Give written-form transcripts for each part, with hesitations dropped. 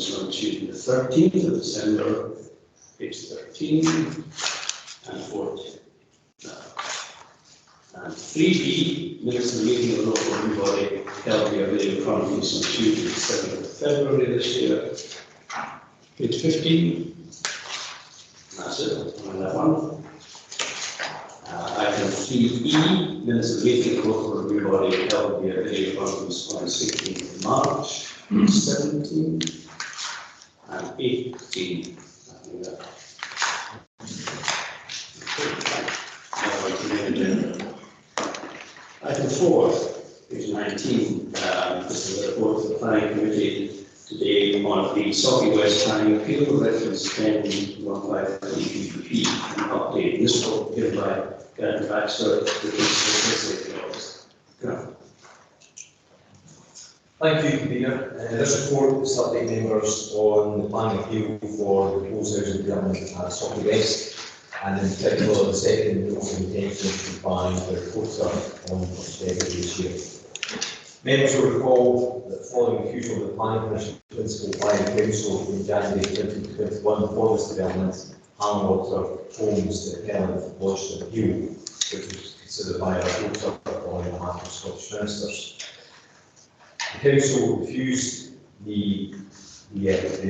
is on Tuesday the 13th of December, page 13 and 14. And 3B, minutes of the meeting of the local government body held via video conference on Tuesday the 7th of February this year, page 15. That's it on that one. Item 3E, minutes of the meeting of the local review body held via video conference on 16th of March, 17 and 18. Item 4, page 19. This is a report of the Planning Committee today on the Saughey West Planning Appeal, reference 1015 PPP, an update. This will be given by Gavin Baxter, the Principal Officer. Thank you, Peter. This report is to update members on the planning appeal for the proposed housing development at Saughey West, and in particular the second notice of intention by the reporter on February this year. Members will recall that following the refusal of the Planning Commission principle by the Council in January 2021 for this development, Hamwater Homes, the appellant, lodged an appeal, which was considered by a reporter on behalf of Scottish Ministers. The Council refused the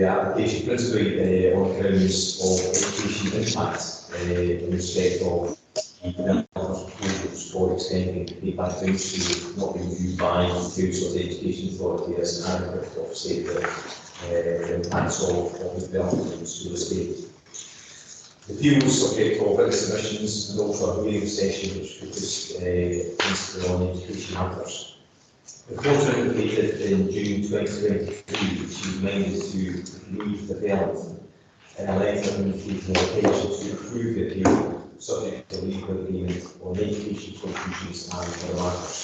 application principally on grounds of education impact in respect of the development proposals for extending the payback time to not be reviewed by the Council's Education Authority as an adequate to offset the impacts of the development to the state. The appeal was subject to written submissions and also a hearing session which focused principally on education matters. The Court indicated in June 2023 she was minded to leave the development in a letter indicating the intention to approve the appeal subject to legal agreement on education contributions and other matters.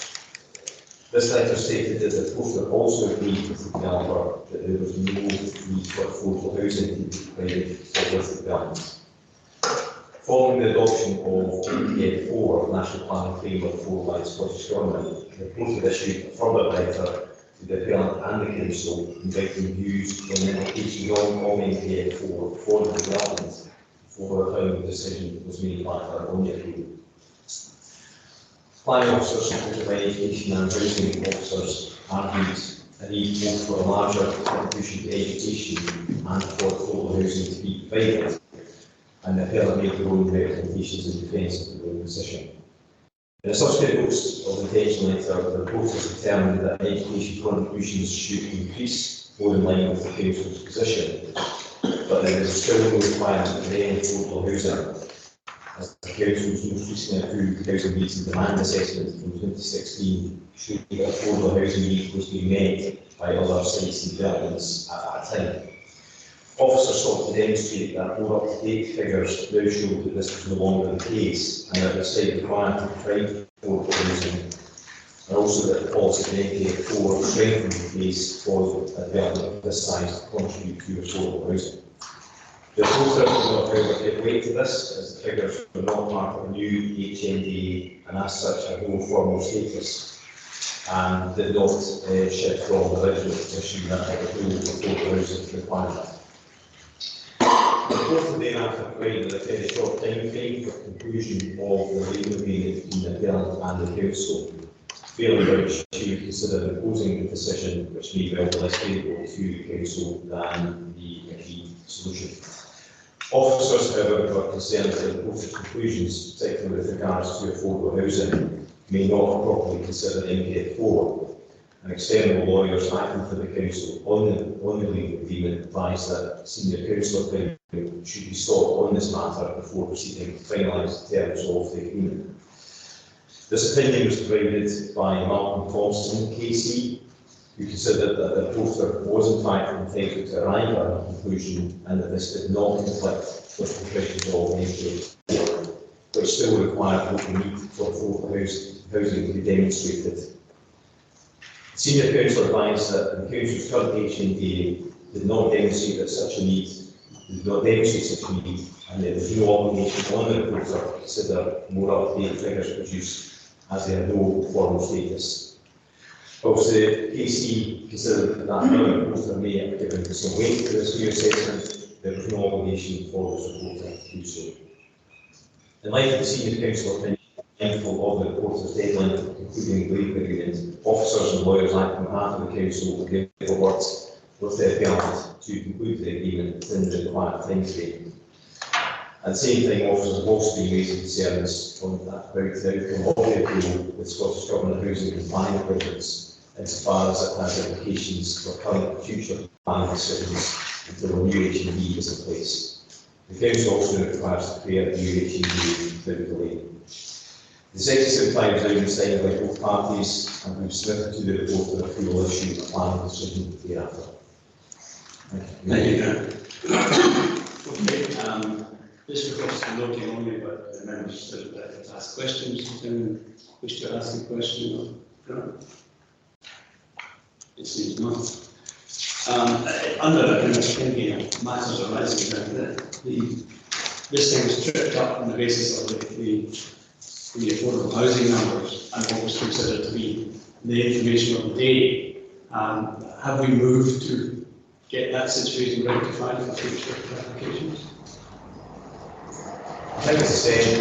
This letter stated that the Court also agreed with the developer that there was no need for affordable housing to be provided for this development. Following the adoption of NPF 4, National Planning Framework 4 by the Scottish Government, the Court issued a further letter to the appellant and the Council inviting views on the implications of NPF 4 for the development before a final decision was made by on the appeal. Planning officers, supported by education and housing officers, argued a need both for a larger contribution to education and for affordable housing to be provided, and the appellant made their own recommendations in defence of their own position. In a subsequent notice of intention letter, the report has determined that education contributions should increase more in line with the Council's position, but there is still no requirement for any affordable housing, as the Council's most recently approved housing needs and demand assessment from 2016 showed that affordable housing needs was being met by other sites and developments at that time. Officers sought to demonstrate that more up-to-date figures now show that this was no longer the case, and that the site required to provide affordable housing, and also that the policy of NPF 4 strengthened the case for a development of this size to contribute to affordable housing. The reporter did not, however, give weight to this, as the figures were not part of a new HNDA and as such had no formal status, and did not shift from the original position that there was no affordable housing requirement. The report then after provided a very short time frame for conclusion of the legal agreement between the appellant and the Council, failing which she would consider imposing the decision which may well be less favourable to the Council than the agreed solution. Officers, however, were concerned that the report's conclusions, particularly with regards to affordable housing, may not properly consider NPF 4, and external lawyers acting for the Council on the legal agreement advised that senior councillor should be sought on this matter before proceeding to finalise the terms of the agreement. This opinion was provided by Malcolm Thompson, KC, who considered that the reporter was in fact entitled to arrive at a conclusion and that this did not conflict with the provisions of NPF 4, which still required what the need for affordable housing to be demonstrated. Senior council advised that the Council's current HNDA did not demonstrate such a need, and that there was no obligation on the reporter to consider more up-to-date figures produced, as they have no formal status. Obviously, PC considered that none of them may have given some weight to this new assessment. There was no obligation for the reporter to do so. In light of the senior council opinion, mindful of the reporter's deadline, including the waiver agreement, officers and lawyers acting on behalf of the council will give the words with the appellant to conclude the agreement within the required timeframe. At the same time, officers have also been raising concerns on about the outcome of the appeal with Scottish Government Housing and Planning Equipments, insofar as it has implications for current and future planning decisions until a new HMD is in place. The council also requires to create a new HMD without delay. The Section 75 is now been signed by both parties and we've submitted to the reporter who will issue a planning decision thereafter. Thank you, John. Okay, this request is noting only, but the members still to ask questions. Does anyone wish to ask a question? No? It seems not. Under the kind of thinking of matters arising, this thing was tripped up on the basis of the affordable housing numbers and what was considered to be the information of the day. Have we moved to get that situation rectified for future applications? I think, as I said,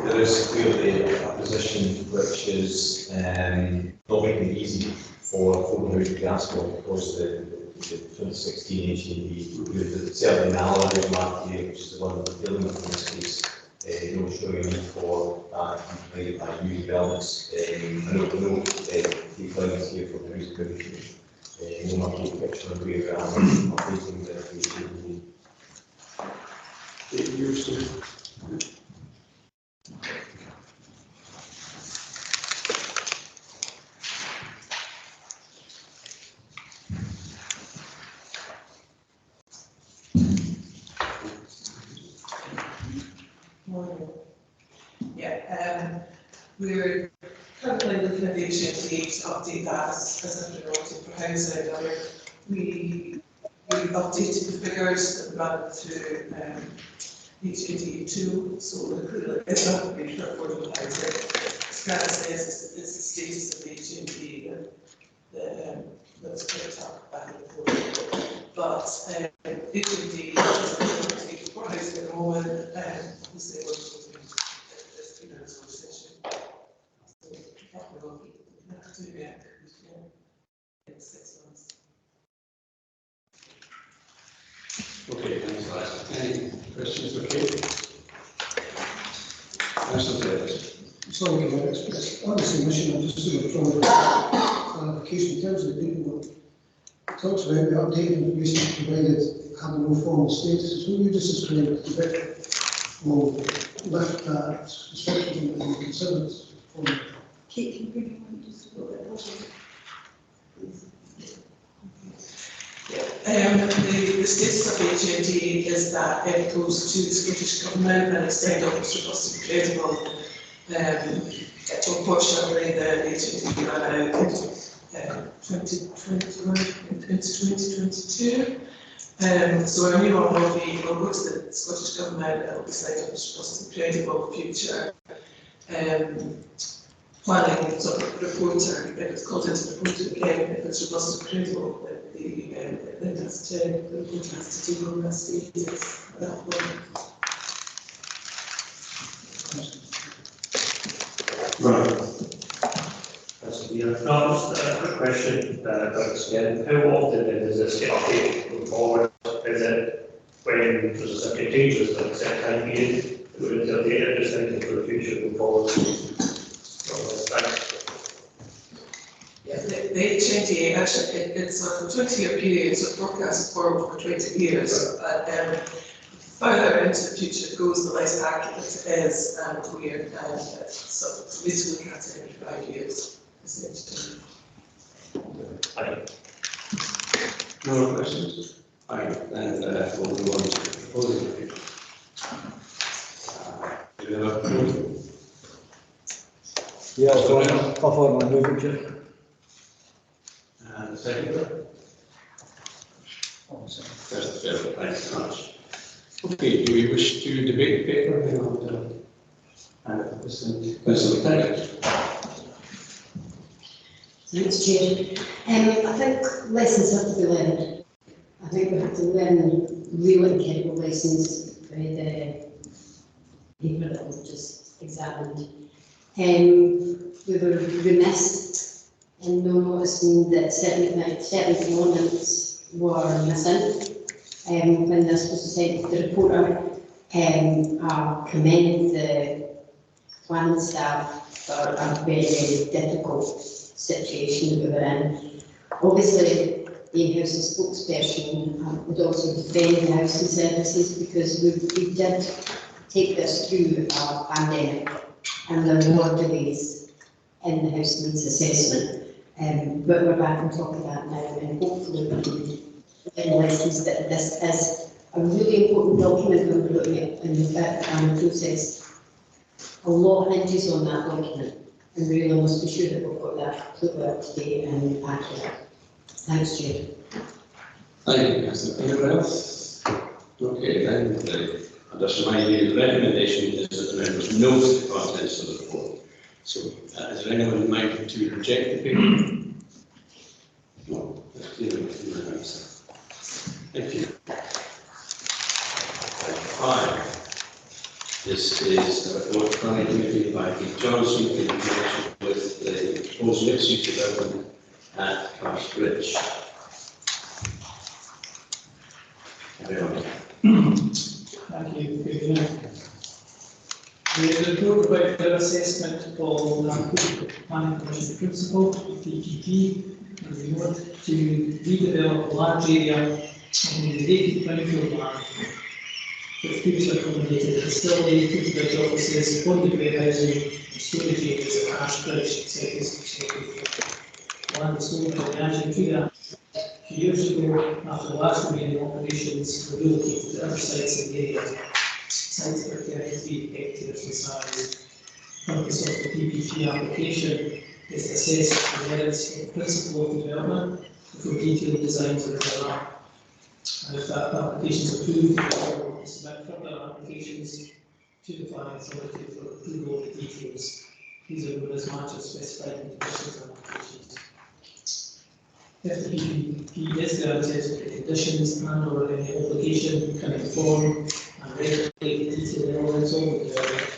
there is clearly a position which is not making it easy for affordable housing to ask for, because the 2016 HDB, certainly the analysis market here, which is the one that we're dealing with in this case, showing a need for provided by new developments. I know the clients here from the Housing Commission will not take a picture of where I'm updating the HDB. It used to. Yeah, we're currently looking at the HMD to update that as a priority for housing. We updated the figures that run through HMD 2, so it's not been for affordable housing. As Grant says, it's the status of the HMD that's picked up by the report. But HMD is for housing at the moment, obviously there's been a resolution. So we will be looking at in 6 months. Okay, thanks, guys. Any questions for Kate? Councillor Davis. Sorry, on the submission, I'm just doing a clarification in terms of the paperwork. It talks about the updated information provided having no formal status. Will you just explain it a bit? We'll lift that restriction and consider it for me. Kate, can you bring your mic just a little bit closer? The status of the HMD is that it goes to the Scottish Government and it's signed off as robust and credible. Unfortunately, the HMD ran out in 2021 into 2022. So a new one will go to the Scottish Government and it will be signed off as robust and credible future. Planning sort of reporter, if it's called into the reporter again, if it's robust and credible, the report has to take on that status at that point. Right. Just a quick question, again, how often does this get updated going forward? Is it when there's a subject changes, like a set time period, we're going to update it, just thinking for the future going forward? Yeah, the HMD actually, it's a 20-year period, so forecast forward for 20 years. But further into the future it goes, the less accurate it is, and we're so we need to look at it every 5 years. Essentially. No more questions? Fine, then we'll move on to the proposal. Do you have a proposal? Yeah, I'll follow my movement, Chair. And the second? First, thanks very much. Okay, do we wish to debate the paper? And listen, Councillor Taggart. Thanks, Chair. I think lessons have to be learned. I think we have to learn real incredible lessons by the paper that we've just examined. We were remiss in not noticing that certain components were missing when this was sent to the reporter. I commend the planning staff for a very, very difficult situation that we were in. Obviously, the in-house spokesperson would also defend the housing services because we did take this through a pandemic and there were delays in the house needs assessment. But we're back on top of that now and hopefully we can learn lessons that this is a really important document when we're looking at in the planning process. A lot hinges on that document and we really must be sure that we've got that completely up to date and accurate. Thanks, Chair. Thank you, Councillor. Anyone else? Okay, then I'll just remind you, the recommendation is that the members note the contents of the report. So, is there anyone in mind to reject the paper? No, that's clear in my hands. Thank you. 5. This is a report planning committee by Keith Johnson in connection with the proposed mixed-use development at Carsbridge. Thank you. Good evening. The report about the assessment of the Planning Commission Principle, PPP, and we want to redevelop a large area in the vacant brownfield land which previously accommodated a facility, food offices, bonded warehousing, and storage areas at Ashbridge, land was sold by the Angel Tree a few years ago after the last remaining operations were relocated to other sites in the area. Sites that are 33 hectares in size. The purpose of the PPP application is to assess the merits of principle of development before detailed designs are drawn up. And if that application is approved, we will submit further applications to the planning authority for approval of the details. These are known as matters specified in the conditions and applications. If the PPP is granted, the conditions and/or any obligation can inform and regulate the detailed elements of the development,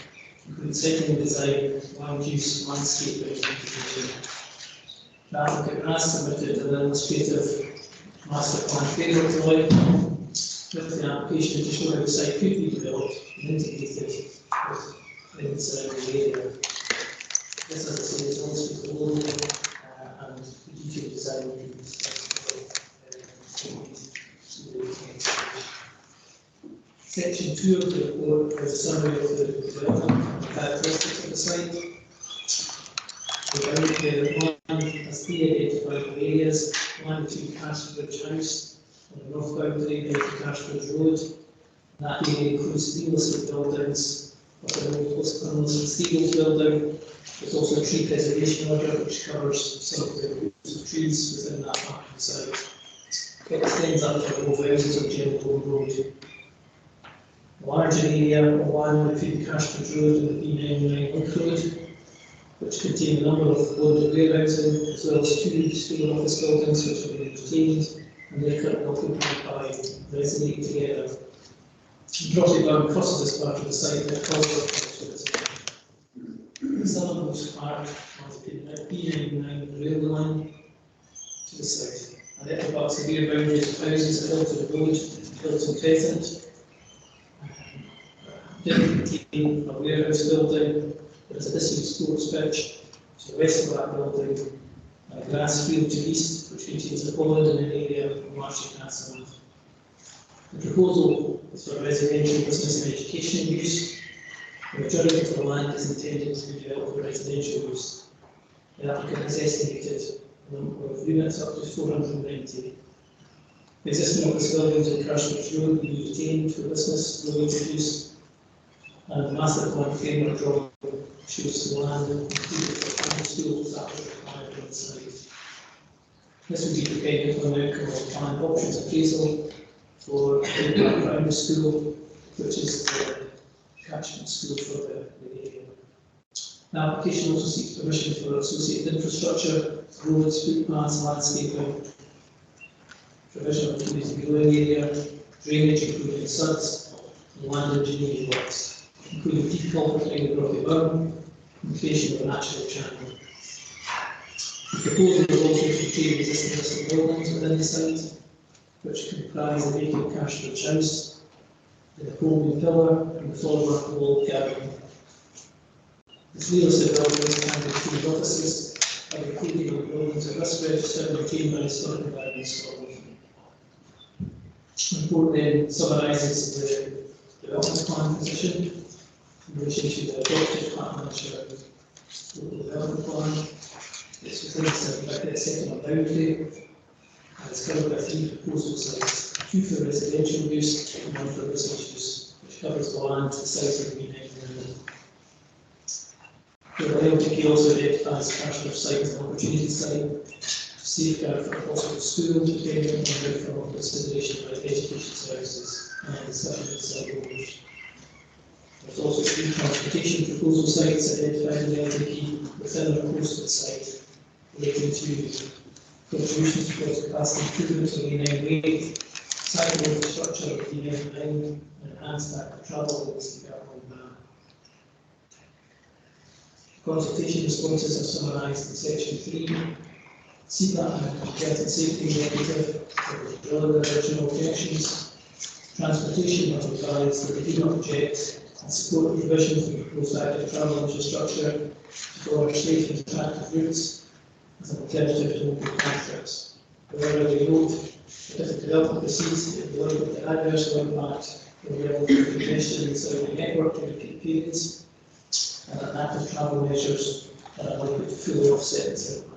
including setting design, land use, landscape, and vegetation. The applicant has submitted an illustrative master plan framework drawing with the application to show how the site could be developed and integrated within the surrounding area. This, as I say, is illustrated below, and the detailed design will be Section 2 of the report is a summary of the development and characteristics of the site. The land has 3 identified areas: one between Carsbridge House on the north boundary of the Carsbridge Road. That area includes 3 listed buildings, but the most unlisted Steagles building. There's also a tree preservation order which covers some of the groups of trees within that part of the site. It extends up to both houses on General Road. A larger area of land between Carsbridge Road and the B99 Link Road, which contain a number of bonded warehousing, as well as 2 school office buildings which have been retained and they're currently occupied by Resonate Together. The property line crosses this part of the site that causes the southernmost part of the B99 railway line to the south, and it abuts the rear boundaries of houses at Hilton Road, Hilton Crescent. Didn't contain a warehouse building, there is a disused sports pitch to the west of that building, and a grass field to the east, which contains a pond and an area of marshy grassland. The proposal is for residential, business and educational use. The majority of the land is intended to be developed for residential use. The applicant has estimated the number of units up to 490. The existing office buildings on Carsbridge Road will be retained for business related use, and the master plan framework drawing shows the land included for primary schools that are required on the site. This will be dependent on the outcome of the planned options appraisal for the primary school, which is the catchment school for the area. The application also seeks permission for associated infrastructure roads, footpaths, landscaping, provision of community growing area, drainage including suds, and land engineering works, including deculverting the Brockley Burn, and creation of a natural channel. The proposal is also to retain existing listed buildings within the site, which comprise the vacant Cashridge House, the Napoleon Pillar, and the former Wall Cabin. This real estate buildings can include offices, and including the buildings at risk register and retained by the Historic Environment Scotland. The report then summarises the development plan position in relation to the adopted Hartmanshire local development plan. It's within the settlement boundary, and it's covered by 3 proposal sites, 2 for residential use and 1 for business use, which covers the land to the south of the main area. The LTP also identifies Cashridge site as an opportunity site to safeguard for a possible school, depending on the from consideration by education services and discussion with site owners. There's also 3 transportation proposal sites identified in the LTP within the posted site relating to contributions towards capacity improvement of the A9 way, cycle infrastructure of the A9 line, and enhanced active travel with the development plan. Consultation responses are summarised in section 3. CPAP and Health and Safety Executive have withdrawn their original objections. Transportation have advised that they do not object and support the provision for the proposed active travel infrastructure for safe and attractive routes as an alternative to open contracts. However, they note that if the development proceeds, it will likely to adversely impact the level of congestion inside the network in peak periods, and that active travel measures are likely to fully offset this impact.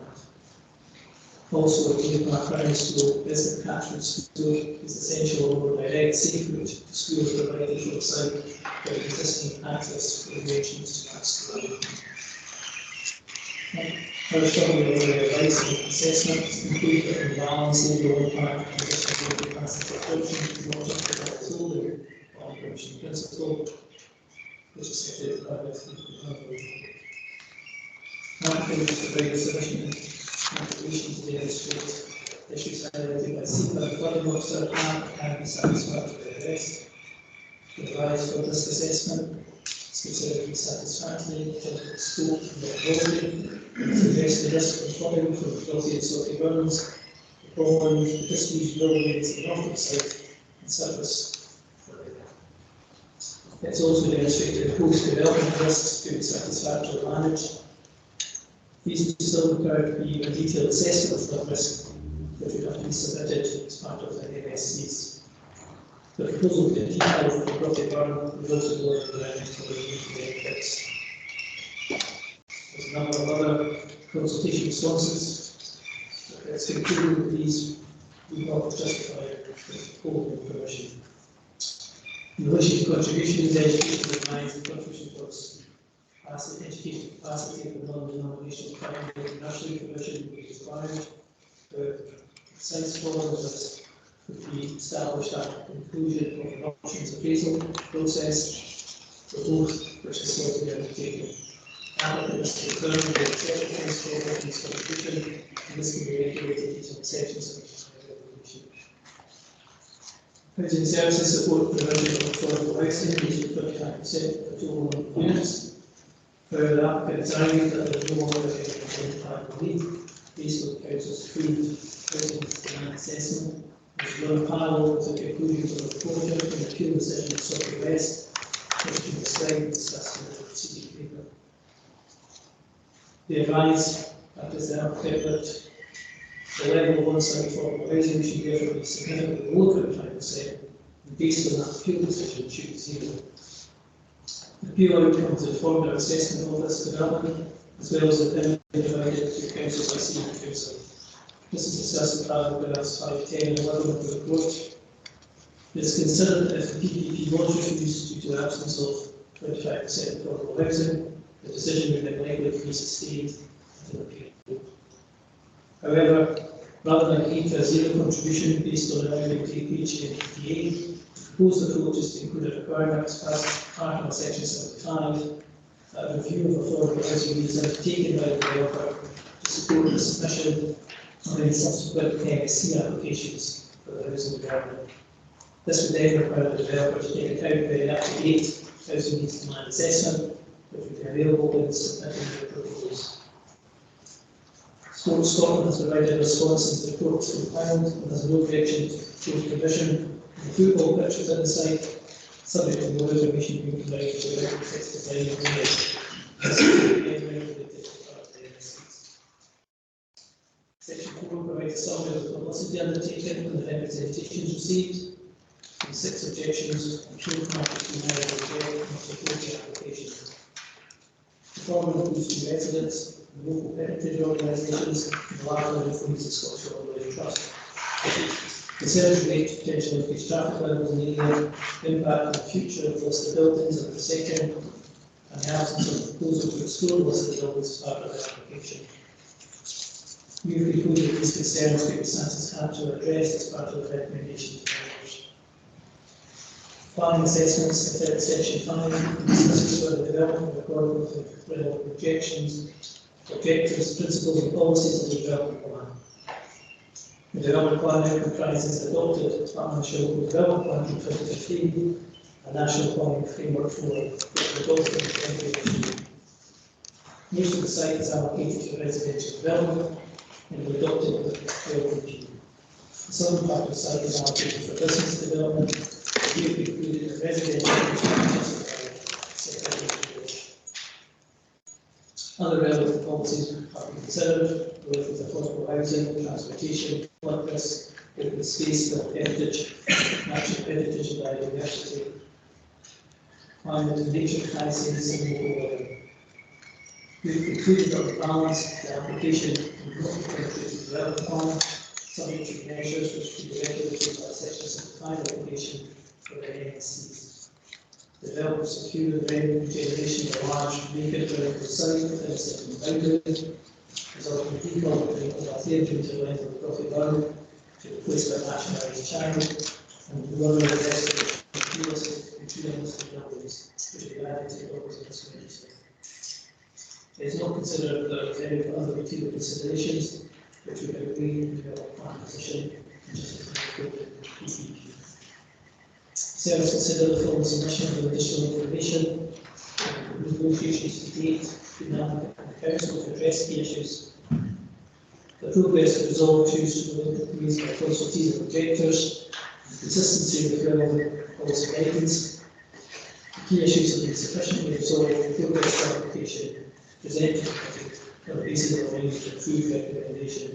Also, the Park Primary School is the catchment school is essential over direct safe route to schools provided from the site where existing access for arrangements to that school. Our summary of the advice and assessment include the balance of the impact and the capacity function to logic of the holding on permission principle, which is stated by the to provide sufficient information to demonstrate issues highlighted by CPAP flooding officer can be satisfactory to arrest. The advice for risk assessment is considered to be satisfactory in terms of the scope and methodology to address the risk of flooding from Brockley and Salty Burns, the problems, the disused buildings, the north of the site, and surface flooding. It's also demonstrated that post-development risks to be satisfactorily managed. These will still require to be a detailed assessment of flood risk, which would have to be submitted as part of the MSCs. The proposal for the detail of the Brockley Burn was also delivered to the benefits. There's a number of other consultation responses. It's concluded that these do not justify the whole permission. In relation to contributions, education recognized the contribution towards education capacity of the non-denominational primary nursery provision is required. The science forums would be established at the conclusion of an options appraisal process for both which is still to be undertaken. Applicants confirm the accepted principle of this contribution, and this can be regulated using sections of the regulation. Housing services support the provision of affordable housing, using 35% of the total number of units. Further, the applicants argued that there is no longer any impact need based on the council's approved housing demand assessment, which is run parallel with the conclusions of the project and the appeal decision of Salford West, which can be described and discussed in the proceeding paper. They advise that as the applicant that the level of on-site affordable housing should therefore be significantly below 25%, and based on that appeal decision should be zero. The appeal outcomes informed our assessment of this development, as well as the opinion provided to council by senior council. This is discussed in paragraphs 5, 10 and 11 of the report. It is considered that if the PPP was refused due to the absence of 25% affordable housing, the decision would be likely to be sustained until appeal. However, rather than aim for a zero contribution based on the valuing KPH and PPA, the proposed approach is to include a requirement as part of section 75 that a review of affordable housing needs undertaken by the developer to support the submission of any subsequent MSC applications for the housing development. This would then require the developer to take account of any up-to-date housing needs demand assessment, which would be available when submitting the proposals. Sports Scotland has provided a response to the reports from Ireland and has no objection to the provision of the football pitch within the site, subject to no information being provided to the record text design of the area. Section 4 provides a summary of the publicity undertaken and the representations received. And 6 objections and 2 markets to marriage reject and support the application. The following includes 2 residents, local heritage organisations, and the larger influence of Scottish Wildlife Trust. Concerns relate to potential increased traffic levels in the area, impact on the future of listed buildings and the section, and the absence of proposal to explore listed buildings as part of the application. We have concluded that these concerns circumstances have to address as part of the recommendation to developers. Planning assessments, section 5, discusses whether the development of according with relevant objections, objectives, principles and policies of the development plan. The development plan now comprises adopted National Development Plan in 2015, a national planning framework for which was adopted in 2018. Most of the site is allocated for residential development and was adopted with the LPG. The southern part of the site is allocated for business development. We have included a residential other relevant policies are considered related to affordable housing, transportation, flood risk, open space, built heritage, natural heritage and biodiversity, climate and nature crises, and local weather. We've concluded on the balance the application and not the development plan, subject to measures which will be regulated by section 75 application for the NSCs. The developer secured the revenue generation of a large vacant vertical site within a certain boundary, resulting in default of a theatre to the length of the property bound to replace by nationalised channel and the one of the rest of the realistic and 2 unlisted buildings, which will be added to the property in this community. It is not considered that there are other material considerations which we have agreed to develop plan position and justify the PPP. Service consider the following submission of additional information and negotiations to date with the applicant and the council to address key issues. The progress of resolve issues to the raised by consultees and objectors, the consistency with relevant policy guidance. The key issues have been sufficiently resolved in the progress application presented on the basis of a range of approved recommendation.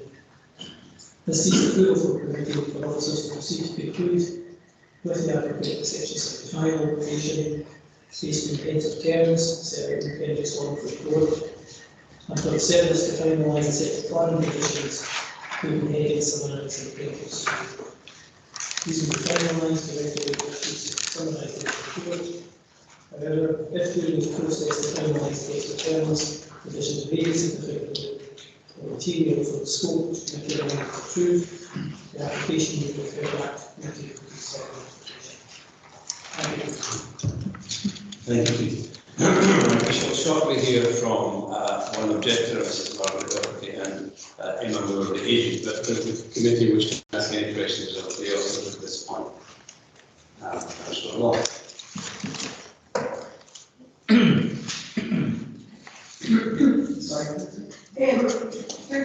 This seeks approval for committee for officers to proceed to conclude with the applicant section 75 application, based on intent of terms, set out in appendix 1 for the board, and for the service to finalise and set the planning conditions, including headings, similarities and appendix 2. These will be finalised directly summarised in the report. However, if during the process the finalised text determines conditions vary significantly, or material for the scope to be approved, the application will be referred back to the committee. Thank you. We shall shortly hear from one objector, Mrs. Margaret Doherty, and Emma Moore, the agent, but does the committee wish to ask any questions of the authors at this point? Councillor Law. Sorry. Can I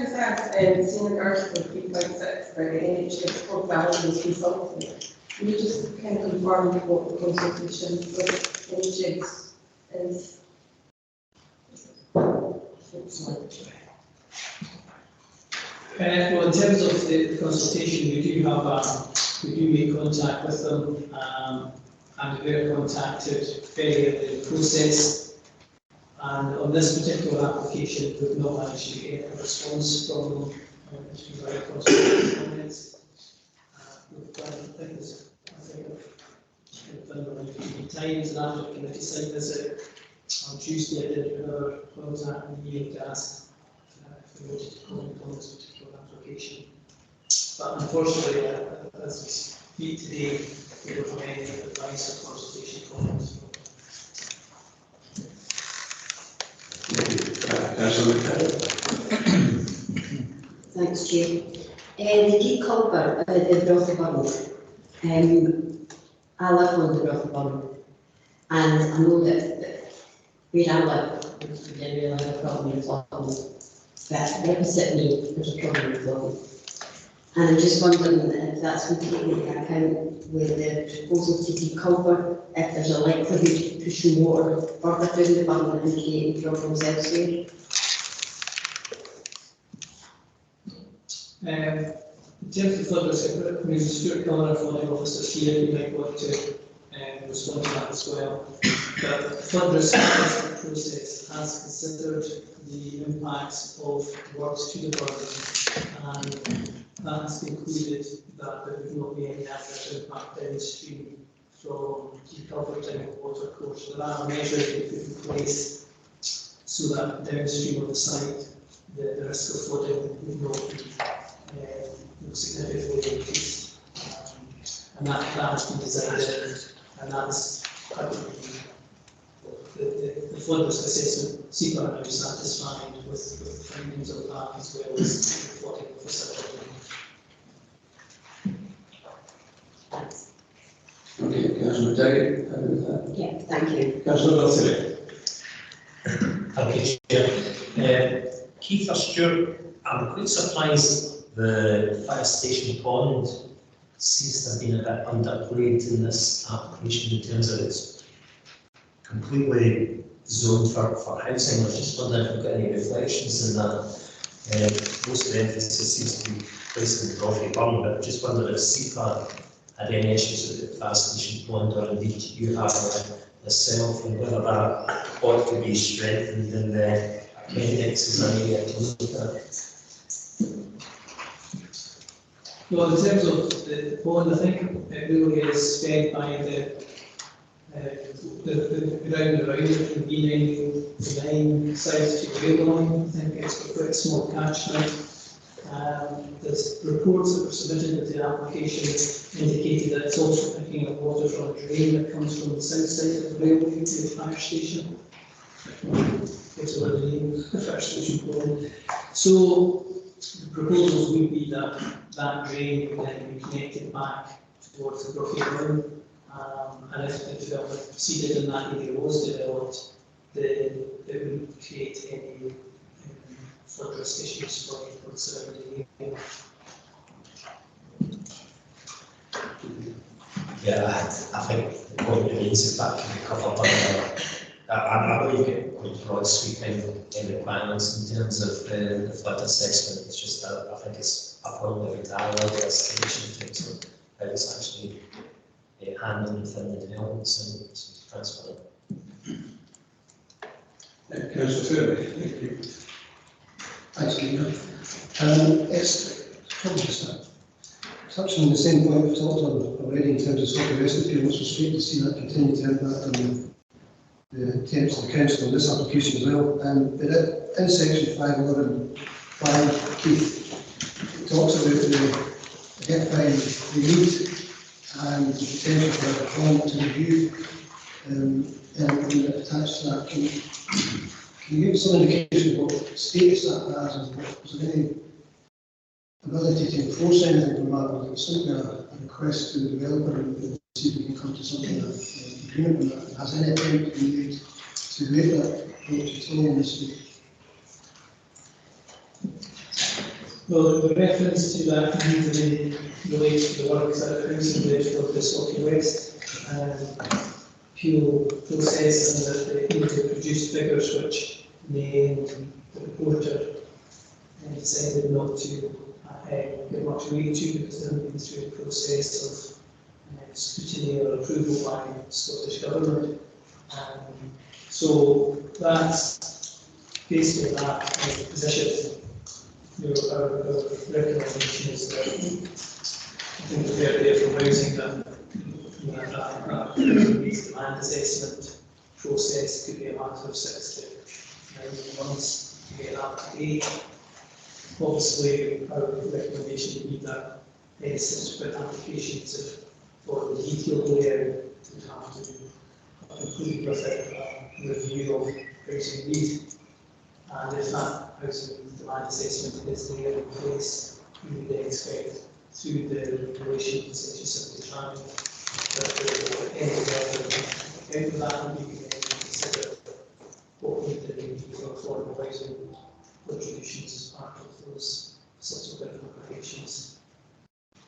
just ask, in regards to 3.6 for the NHS Port Values Consultant, can you just kind of confirm what the consultation with NHS is? Well, in terms of the consultation, we do make contact with them, and we're contacted very early in the process. And on this particular application, we've not managed to get a response from them to provide consultation comments. We've done, I think I've done around 15 times, and after a committee site visit on Tuesday, I did another contact and email to ask if they wanted to comment on this particular application. But unfortunately, as we speak today, we don't have any advice or consultation comments. Councillor McCarthy. Thanks, Chair. The Keep Culver, the Rotherburn, I live on the Rotherburn, and I know that where I live, we didn't really have a problem with flooding, but opposite me, there's a problem with flooding. And I'm just wondering if that's been taken into account with the proposal to keep culvert, if there's a likelihood of pushing water further down the burn and creating problems elsewhere. In terms of flood risk, Mr. Stuart Miller, flooding officer here, you might want to respond to that as well. But the flood risk assessment process has considered the impacts of works to the burn, and that has concluded that there would not be any adverse impact downstream from deculverting the water course. There are measures that put in place so that downstream of the site, the risk of flooding would not be significantly increased. And that has been designed, and that's the flood risk assessment. SEPA are now satisfied with the findings of that, as well as the flooding facility. Thanks. Okay, Councillor McTaggart, happy with that? Yeah, thank you. Councillor Lothier. Thank you, Chair. Keith or Stuart, I'm quite surprised the fire station pond seems to have been a bit underplayed in this application in terms of it's completely zoned for housing. I was just wondering if we've got any reflections in that. Most of the emphasis seems to be placed in the Brothy Burn, but just wondering if SEPA had any issues with the fire station pond, or indeed you have yourself, and whether that ought to be strengthened in the appendix as an area to look at. Well, in terms of the pond, I think it really is fed by the ground around it, from B99 south to the rail line. I think it's got quite a small catchment. The reports that were submitted with the application indicated that it's also picking up water from a drain that comes from the south side of the railway to the fire station. It's a name, the fire station pond. So the proposals would be that that drain would then be connected back towards the Brothy Burn, and if the development proceeded and that area was developed, then it wouldn't create any flood risk issues for the surrounding area. Yeah, I think the point remains that can be covered under. I know you get quite broad sweeping requirements in terms of the flood assessment. It's just that I think it's a point of dialogue or escalation in terms of how it's actually handled within the developments and transferred. Councillor Fairley, thank you. Thanks, Keith. It's probably just touching on the same point we've talked on already in terms of sort of rest appeal. It's frustrating to see that continue to impact on the attempts of the council on this application as well. But in section 511.5, Keith, it talks about identifying the need and the potential for the plan to review and attached to that. Can you give us some indication of what status that has, and was there any ability to enforce anything from that, or was it simply a request to the developer and see if we can come to something of agreement on that? Has any attempt been made to make that approach at all in this week? Well, the reference to that usually relates to the works that are recently for the Salty West fuel process, and that they need to produce figures which the reporter decided not to give much weight to, because they haven't been through the process of scrutiny or approval by the Scottish Government. So that's based on that position. Our recommendation is that I think the area for housing that demand assessment process could be a matter of 6 to 9 months to get that to date. Obviously, our recommendation would be that any subsequent applications for the detailed layout would have to include with it a review of housing need. And if that housing demand assessment is there in place, we would then expect through the regulation in section 75 that the end of that we can then consider what we need to do for affordable housing contributions as part of those subsequent applications.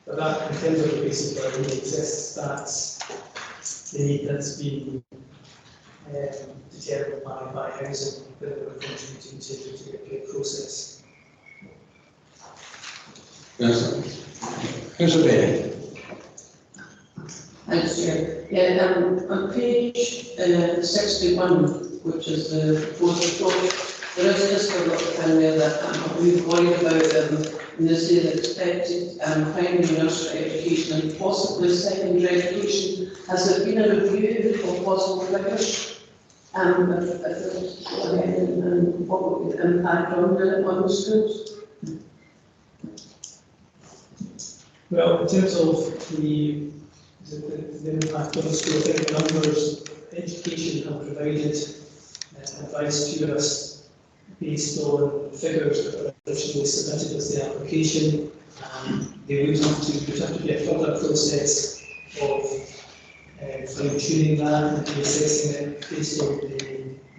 But that, in terms of the basic level, exists, that's the need that's been determined by housing that we're contributing to the process. Yes. Councillor Bailey. Thanks, Chair. Yeah, on page 61, which is the proposed approach, there is just a lot in there that I'm really worried about, and they say that expected primary nursery education and possibly secondary education. Has there been a review of possible figures? And what would be the impact on the schools? Well, in terms of the impact on the school, I think the numbers education have provided advice to us based on figures that were originally submitted as the application. They would have to be a further process of fine-tuning that and assessing it based on the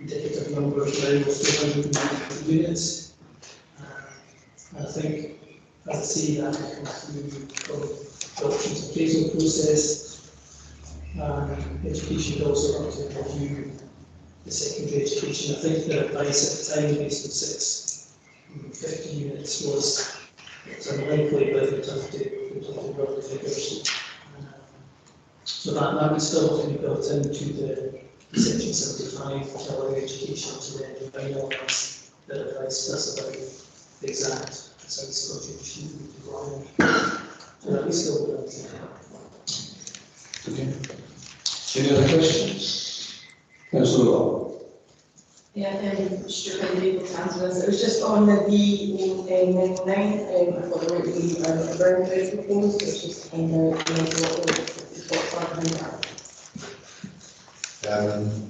indicative numbers now of 290 units. And I think, as I say, that will come through from the options appraisal process. Education would also have to review the secondary education. I think the advice at the time based on 650 units was unlikely, but we'd have to work the figures. So that would still have to be built into the section 75 to allow education to then finalise the advice that's about the exact precise contribution to ground. So that we still be built in. Okay. Any other questions? Councillor Law. Yeah, Stuart and legal counsel. It was just on the B99, I thought there might be a round proposed, which is kind of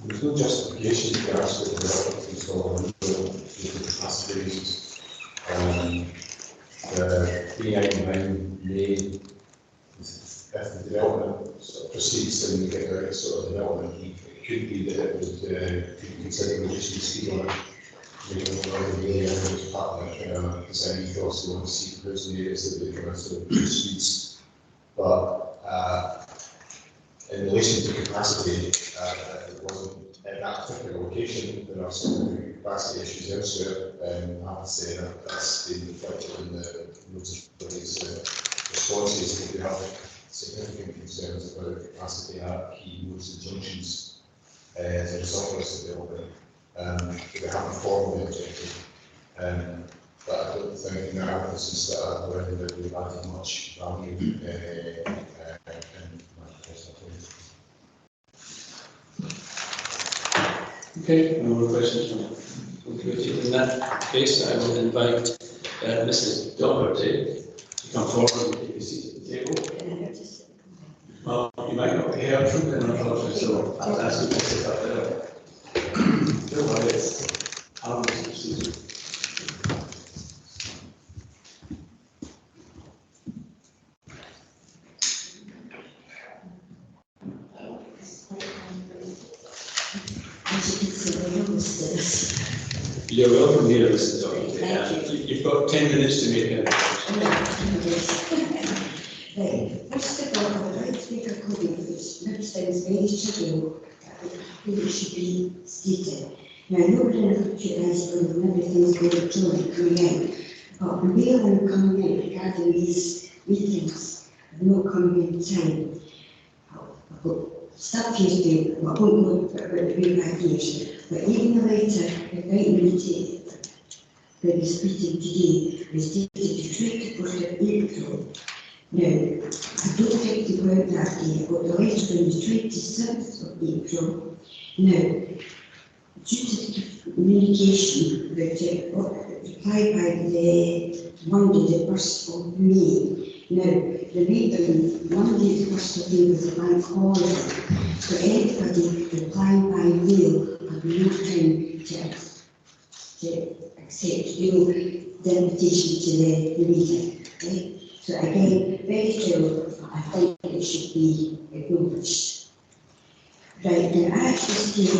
there's no justification to ask for the development install a window due to capacity reasons. The B99 may, if the development sort of proceeds and we get the right sort of development, it could be that it would could consider reducing the speed limit. We don't know whether really it's part of that design ethos we want to see for those areas that they can sort of reduce speeds. But in relation to capacity, it wasn't at that particular location. There are some capacity issues elsewhere. I have to say that that's been reflected in the notice of these responses. We have significant concerns about capacity at key roads and junctions as a result of this development. We haven't formally objected, but I don't think in our analysis that we've added much value in Okay, no more questions from the committee. In that case, I will invite Mrs. Doherty to come forward and take a seat at the table. Well, you might not be heard from them, unfortunately, so I'll ask you to sit up there. Don't worry, it's harmless procedure. You're welcome here, Mrs. Doherty. You've got 10 minutes to make it. First of all, I would like to make a comment which maybe sounds very trivial, but I think it should be stated. Now, I know we're in a computerised world and everything's going electronic coming in, but the way I'm coming in regarding these meetings are not coming in time. I've got stuff here to do, but I won't go about the way back here. But even the letter inviting me to the meeting today was dated the 21st of April. Now, I don't think they went that day. I got the letter on the 27th of April. Now, due to the communication about it, replied by the Monday, the 1st of May. Now, the reason Monday, the 1st of May was a bank holiday, so anybody replying by mail had no time to accept, the invitation to the meeting. Okay? So again, very true, I think it should be acknowledged. Right, now I actually stay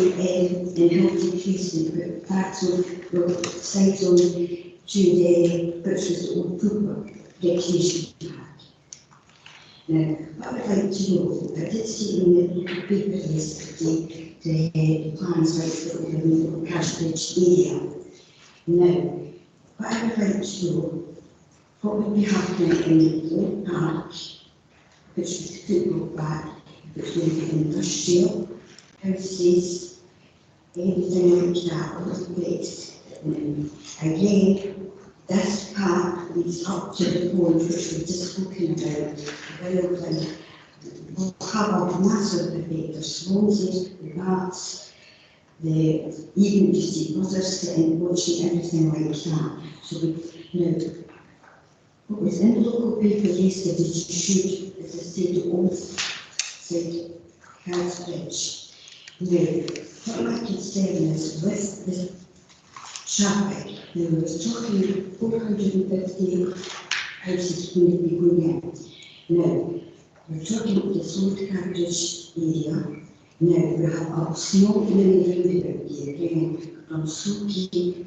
in Hilton Place and put parts of the site on to the, which was the old Cooper recreation park. Now, what I would like to know, I did see in the local paper yesterday the plans like for the new Cashbridge area. Now, what I would like to know, what would be happening in the old park, which was the football park, which would be industrial houses, anything like that, all the place. Again, this park leads up to the pond which we've just spoken about, Wildland. Will have a massive effect of swans, the bats, even you see buzzers sitting watching everything like that. So now, what was in the local paper yesterday, you should, as I said, the old said Cashbridge. Now, what my concern is with the traffic, now I was talking 450 houses going to be going in. Now, we're talking about the Slough Cambridge area. Now, we have a small mini roundabout here, bringing from Slough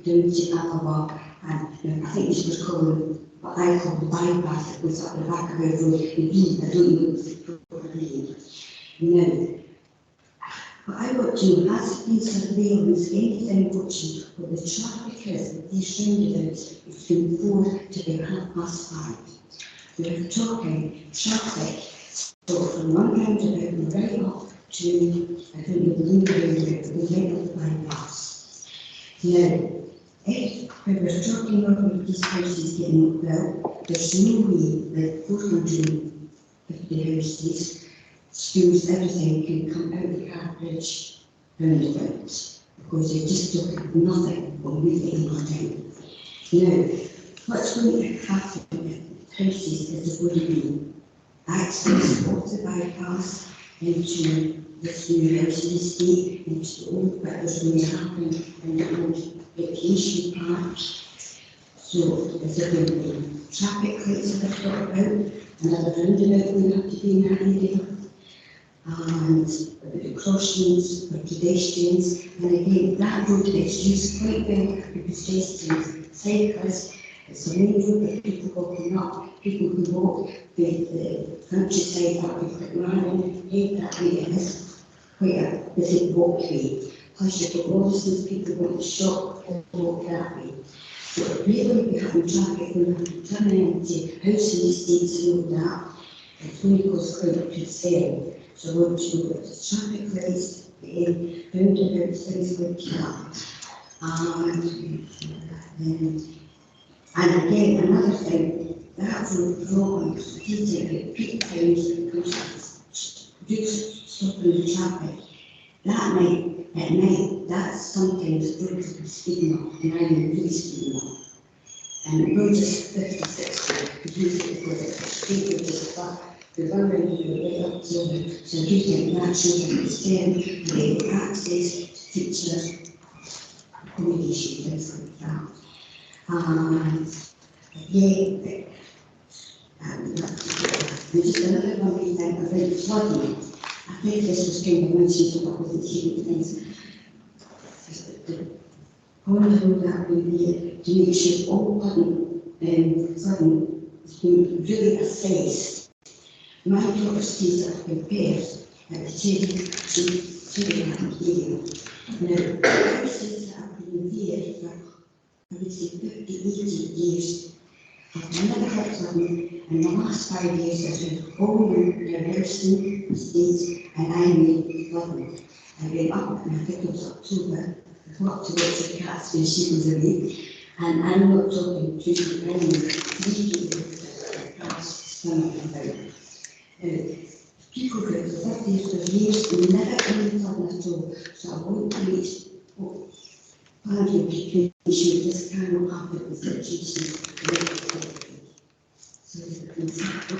down to Alaba, and I think this was called what I call the bypass that goes up the back of our road, the B, I don't know if it's proper name. Now, what I want to know, has been surveillance, anything watching what the traffic is at these roundabouts between 4 to about 5:30. We're talking traffic, so from one roundabout right up to, I don't know, the new roundabout, the right of the bypass. Now, if we were talking about these houses getting built, there's no way that 450 houses, schools, everything can come out of the Cashbridge roundabouts because they're just doing nothing but moving nothing. Now, what's going to happen with houses is there going to be access off the bypass into this new housing estate, into the old bit that's going to happen in the old recreation park. So, is there going to be traffic lights that I've talked about, another roundabout going to have to be in that area, and the crossings for pedestrians, and again that road is used quite well for pedestrians, cyclists. It's a main road that people walking up, people who walk the countryside up with McMahon, head that way, it is quite a busy walkway. Plus you've got Robinson's people want to shop or walk that way. So really we have traffic when we're turning into housing estates and all that, it's going to cause quite a concern. So I want to know what the traffic lights, roundabouts, things like that. And again, another thing, that road drawings, detail about peak times and reduce stopping the traffic. That night, at night, that's sometimes roads will be speeding up, and I'm really speeding up. And roads is 50, 60, because it's a street with just back. The one round way up to the, so you think that should understand the access to features, accommodation, things like that. Yeah, just another one we think about flooding. I think this was kind of mentioned, but I wasn't hearing things. The point of that would be to make sure all flooding is being really assessed. My daughter stays up in Perth at the Cherry area. Now, houses that have been there for, I would say, 50, 80 years, have never had flooding. In the last 5 years, there's been all in Helston estates, and I made flooding. I went up, and I think it was October, I got to watch the cats when she was away, and I'm not talking 2 to 3 people that cats swimming about. People who have lived there for years never any flooding at all, so I want to make planning to make sure this cannot happen in situations.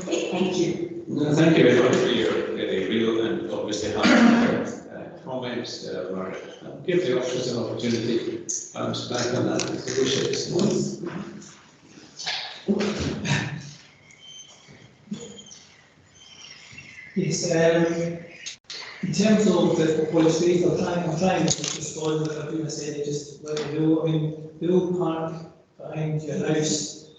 Okay, thank you. No, thank you very much for your very real and obviously hard comments there, Margaret. Give the officers an opportunity to bounce back on that if they wish at this point. Yes, in terms of the policy, I'm trying to respond, but I do say just let you know. I mean, the old park behind your house,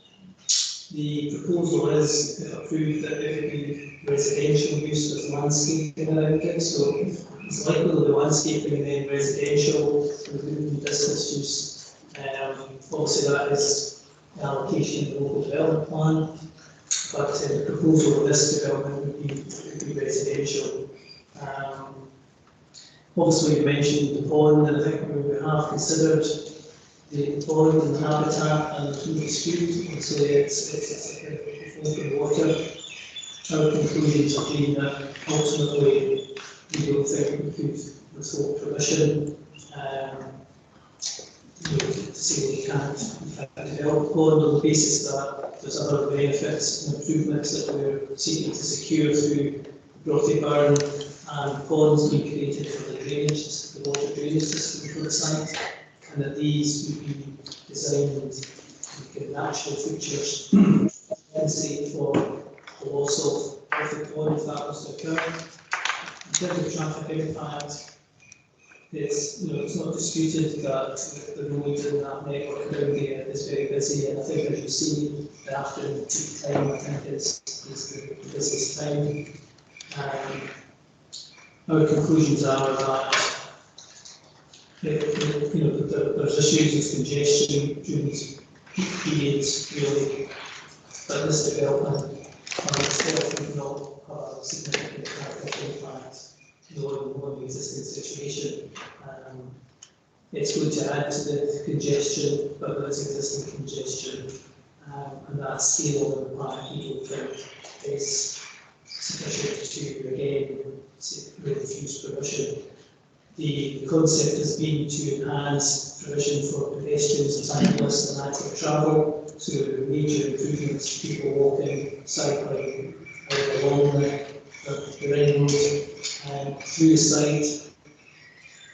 the proposal is, if approved, that it would be residential use with landscaping around it, so it's likely that the landscaping and then residential would be business use. Obviously that is the allocation of the local development plan, but the proposal of this development would be residential. Obviously you mentioned the pond, and I think we have considered the pond and the habitat and the dispute, and so it's open water. Our conclusions have been that ultimately we don't think we could withhold permission to say we can't in fact develop pond on the basis that there's other benefits and improvements that we're seeking to secure through Brothy Burn and ponds being created for the drainage, the water drainage system for the site, and that these would be designed to give natural features for the loss of the pond if that was to occur. In terms of traffic impact, it's not disputed that the road in that network around here is very busy, and I think as you see, the afternoon peak time I think is the busiest time. Our conclusions are that there's issues of congestion during these peak periods, really, but this development itself would not have a significant traffic impact on the existing situation. It's going to add to the congestion, but there's existing congestion, and that scale of the park we don't think is sufficient to again refuse permission. The concept has been to enhance provision for pedestrians, cyclists and active travel, so major improvements to people walking, cycling along the ring road and through the site.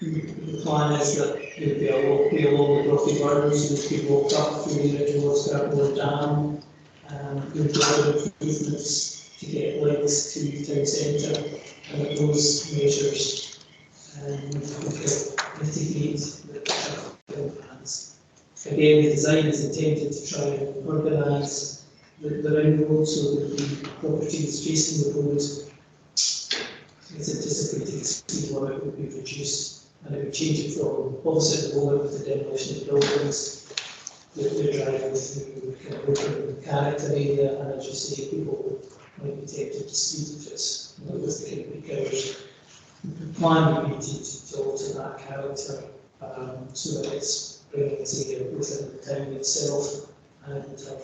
The plan is that there will be along the Brothy Burn, so that people walk up through the towards Gartmore Dam, there will be other improvements to get links to the town centre, and that those measures mitigate the traffic impacts. Again, the design is intended to try and urbanise the ring road, so that the properties facing the road is anticipated speed limit would be reduced, and it would change it from opposite the moment with the demolition of buildings. They're driving through kind of open character area, and as you say, people might be tempted to speed if it's with the kind of peak hours. The plan would be to alter that character so that it's bringing its area within the town itself and have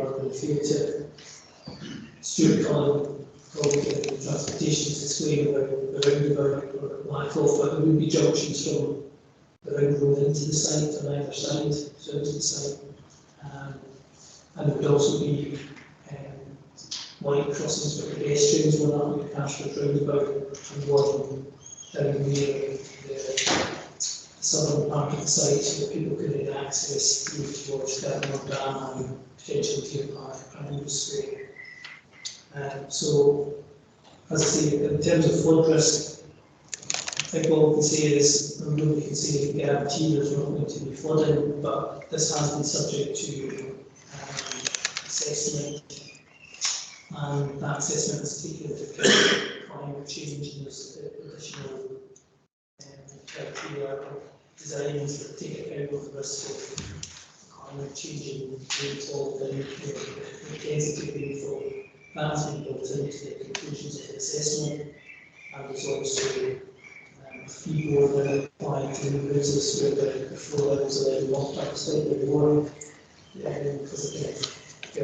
urban feel to it. Stuart Cullen probably the transportation to explain about the roundabout or Blackclough, but there would be junctions from the ring road into the site on either side, so into the site. And there would also be light crossings for pedestrians, one up near Cashford roundabout and one down near the southern part of the site, so that people could then access through towards Gartmore Dam and potentially Deer Park and Wood Square. So, as I say, in terms of flood risk, I think what we can say is, we can say guarantee there's not going to be flooding, but this has been subject to assessment, and that assessment has taken into account climate change, and there's additional criteria or designs that take account of the risk of climate changing rainfall and intensity of rainfall. That has been built into the conclusions of the assessment, and there's also a fee board that applied to new houses where the floor levels are locked up slightly more because of the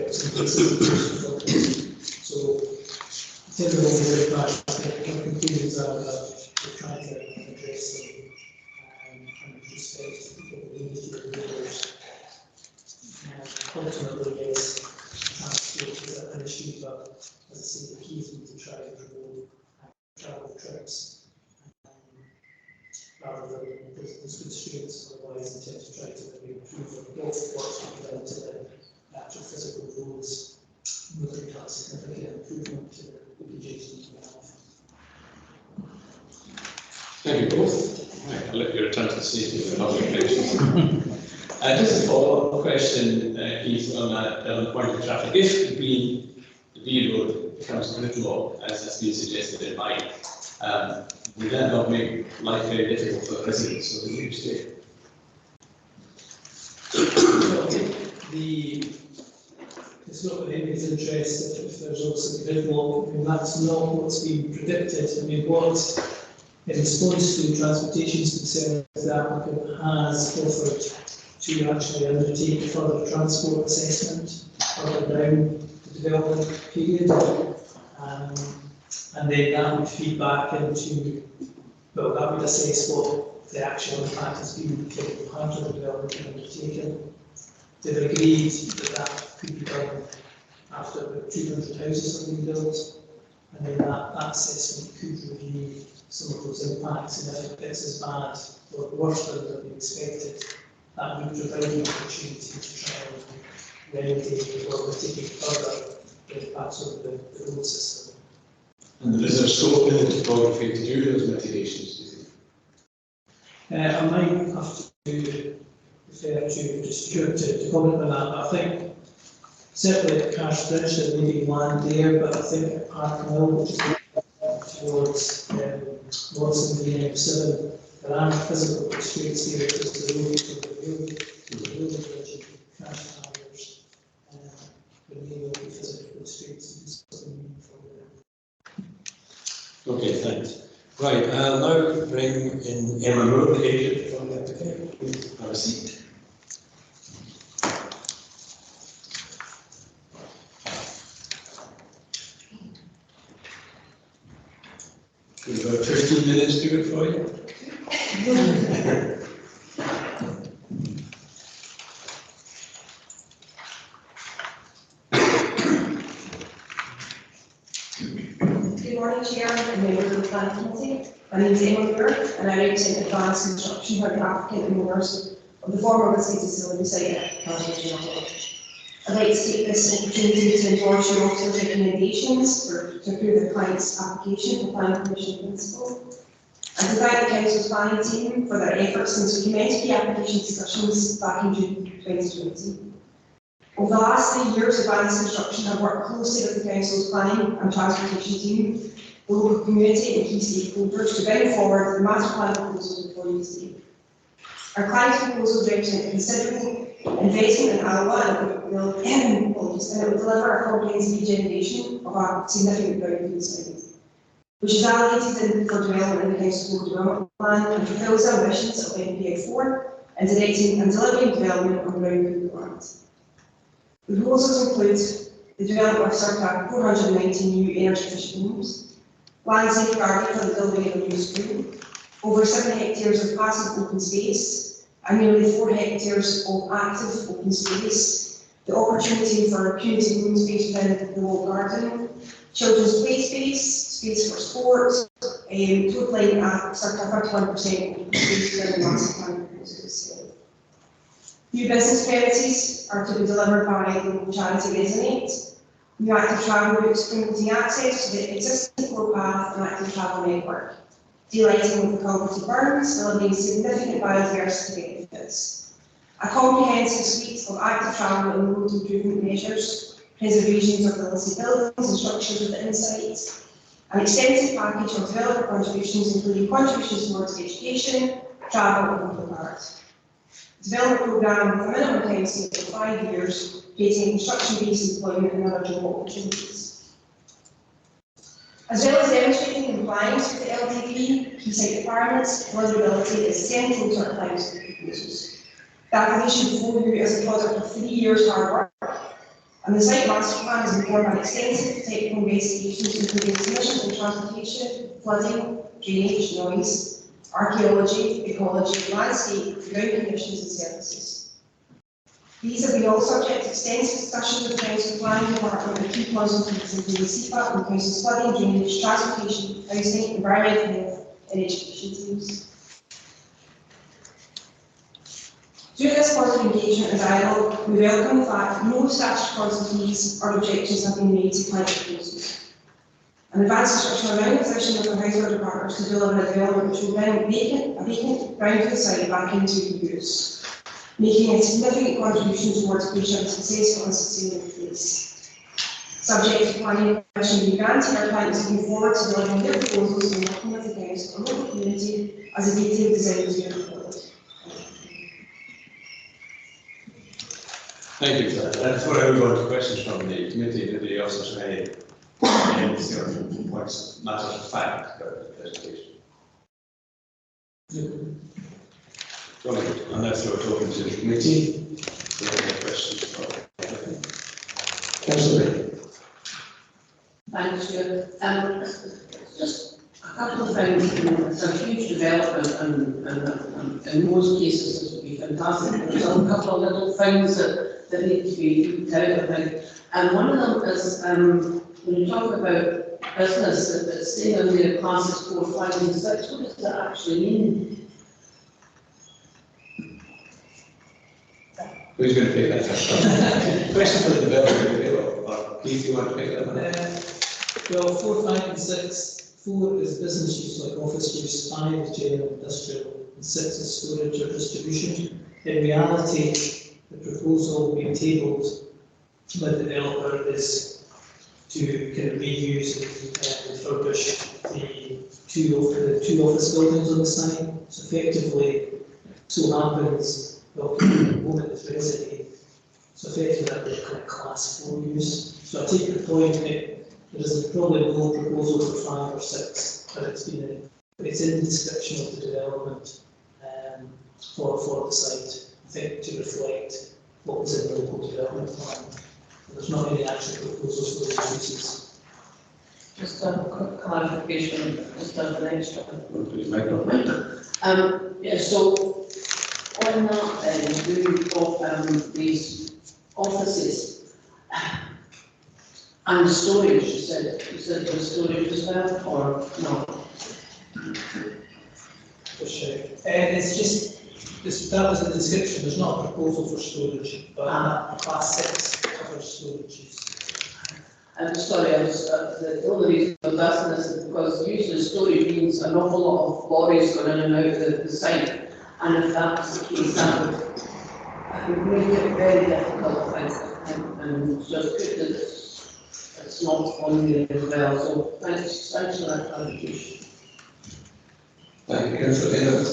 so, in terms of overall impact, the conclusions are that we're trying to address them and respect to people who need to be neighbours. Ultimately, yes, transport is an issue, but as I say, the key is to try and promote travel trips constraints otherwise in terms of trying to maybe improve or both what's down to the actual physical roads, looking at significant improvement to the leakages we have. Thank you both. Right, I'll let you return to the seat for public questions. Just a follow-up question, Keith, on that point of traffic. If the B road becomes gridlock, as has been suggested it might, would that not make life very difficult for the residents of the new state? It's not in anybody's interest if there's also gridlock. I mean, that's not what's been predicted. I mean, what, in response to transportation's concerns, the applicant has offered to actually undertake further transport assessment further down the development period. And then that would feed back into, well, that would assess what the actual impact has been for part of the development undertaken. They've agreed that that could be done after about 200 houses have been built, and then that assessment could review some of those impacts, and if it's as bad or worse than we expected, that would provide an opportunity to try and remedy or mitigate further the impacts of the road system. And is there scope in the topography to do those mitigations, do you think? I might have to refer to Stuart to comment on that, but I think certainly at Cash Bridge there may be land there, but I think at Park Mill, which is towards Lawson and M7, there are physical constraints there because the road from the road bridge and Cash Towers, there may well be physical constraints to do something meaningful there. Okay, thanks. Right, I'll now bring in Emma Moore, the agent from the applicant. Please have a seat. We've got 15 minutes to go for you. Good morning, Chair and members of the Planning Committee. My name is Emma Muir and I represent Advanced Construction for the applicant and owners of the former Westgate facility site at Cardiff. I'd like to take this opportunity to endorse your officer's recommendations to approve the client's application for planning permission in principle, and to thank the council's planning team for their efforts since we commenced the application discussions back in June 2020. Over the last 3 years, Advanced Construction have worked closely with the council's planning and transportation team, the local community and key stakeholders to bring forward the master plan proposals before you today. Our client's proposals represent considerable investment in Alloa and it will deliver a comprehensive regeneration of our significant brownfield site, which is allocated for development in the council's development plan and fulfills the ambitions of NPF4 and directing and delivering development on brownfield land. The proposals include the development of circa 490 new energy efficient homes, land safeguarding for the building of a new school, over 7 hectares of passive open space, and nearly 4 hectares of active open space, the opportunity for community green space within the walled garden, children's play space, space for sports, totaling at circa 31% open space within the master plan proposals. New business premises are to be delivered by the local charity Resonate. New active travel routes promoting access to the existing core path and active travel network, delighting with the Culverty Burns, delivering significant biodiversity benefits. A comprehensive suite of active travel and road improvement measures, preservations of the listed buildings and structures within site, an extensive package of developer contributions including contributions towards education, travel and public art. Development programme with a minimum time scale of 5 years, creating construction-based employment and other job opportunities. As well as demonstrating compliance with the LDP, key site requirements, deliverability is central to our client's proposals. The application before you is a product of 3 years hard work, and the site master plan is informed by extensive technical investigations including submissions in transportation, flooding, drainage, noise, archaeology, ecology, landscape, ground conditions and services. These have been all subject to extensive discussion with the Council Planning Department and key consultants including CPAP and Council's flooding, drainage, transportation, housing, environmental health and education teams. During this course of engagement and dialogue, we welcome the fact that no statutory fees or objections have been made to client proposals. An advanced instruction around the position of the House Order partners to deliver a development which will bring a vacant brownfield site back into use, making a significant contribution towards creation of a successful and sustainable place. Subject to planning permission being granted, our clients looking forward to delivering their proposals and working with the council and local community as a detailed design is moving forward. Thank you for that. And before I move on to questions from the committee, anybody else has any points, matters of fact about the presentation? Right, and now throw it open to the committee. Do you have any questions from Councillor? Thanks, Stuart. Just a couple of things. It's a huge development, and in most cases it would be fantastic. There's a couple of little things that need to be looked out, I think. And one of them is when you talk about business, that's staying under the classes 4, 5, and 6. What does that actually mean? Who's going to pick that up? Question for the developer, or Keith, you want to pick that up? Well, 4, 5 and 6, 4 is business use like office use, 5 is general industrial, and 6 is storage or distribution. In reality, the proposal being tabled by the developer is to kind of reuse and refurbish the two office buildings on the site. So effectively, so happens, well, at the moment it's resident, so effectively that would be kind of class 4 use. So I take the point that there is probably no proposal for 5 or 6, but it's in the description of the development for the site, I think, to reflect what was in the local development plan. There's not any actual proposals for those uses. Just a quick clarification, just on the next one. Yeah, so on that then, we've got these offices and storage, you said there's storage as well, or not? It's just, that was the description, there's not a proposal for storage, but class 6 covers storage use. I'm sorry, the only reason I'm asking this is because usually storage means an awful lot of lorries going in and out of the site, and if that's the case, that would make it very difficult, I think, and just put that it's not on there as well, so thanks for that clarification. Thank you, Councillor Taylor.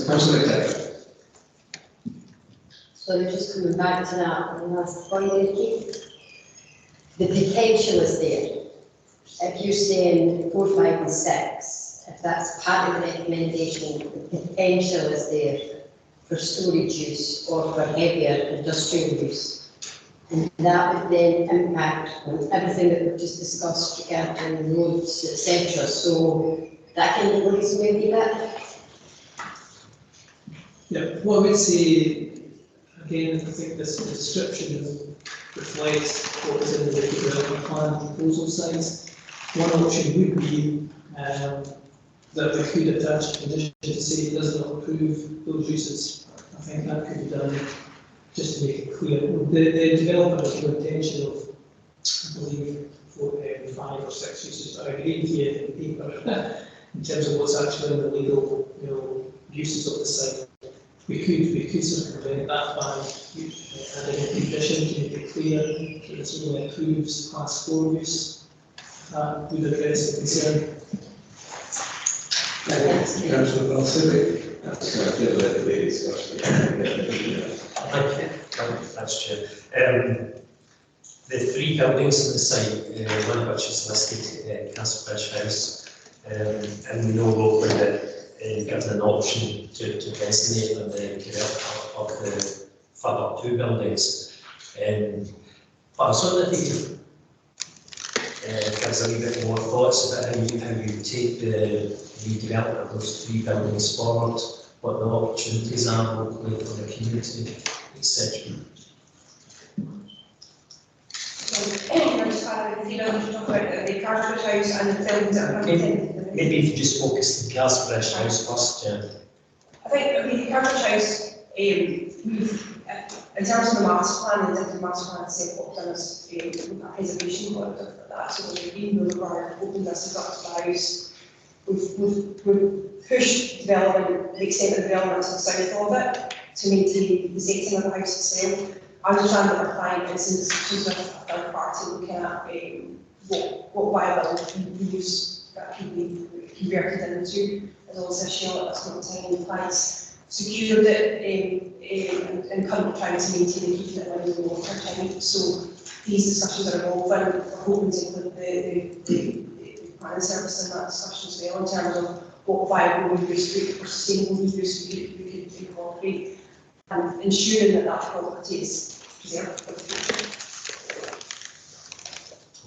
So we're just coming back to that last point, Keith. The potential is there. If you're saying 4, 5 and 6, if that's part of the recommendation, the potential is there for storage use or for heavier industrial use. And that would then impact on everything that we've just discussed regarding roads, etc. So that kind of worries me a wee bit. Yeah, well, I would say, again, I think this description reflects what was in the development plan proposal size. One option would be that we could attach a condition to say it does not approve those uses. I think that could be done just to make it clear. The developer has no intention of, I believe, 4, 5 or 6 uses. I agree with you in paper in terms of what's actually in the legal, uses of the site. We could circumvent that by adding a condition to make it clear that this only approves class 4 use. Would address the concern. Councillor Balsillie. That's a little bit of ladies first. That's true. The 3 buildings on the site, one of which is listed Castlebridge House, and we know locally that given an option to designate on the development of the further 2 buildings. But I was wondering if you could give us a wee bit more thoughts about how you take the redevelopment of those 3 buildings forward, what the opportunities are locally for the community, etc. The Cartridge House and the buildings that are Maybe if you just focus on Castlebridge House first, yeah. I think the Cartridge House We've, in terms of the master plan, the different master plan set up done us we've got preservation work for that, so we've been regard opened this up to the house. We've pushed development, the extent of development to the south of it to maintain the setting of the house itself. I understand that our client is in discussions with a third party looking at what viable use that can be converted into, as well as issue at this point in time. The client's secured it and currently trying to maintain and keeping it running in the water time. So these discussions are evolving. We're hoping to include the planning service in that discussion as well, in terms of what viable use or sustainable use we could incorporate, and ensuring that that property is preserved for the future.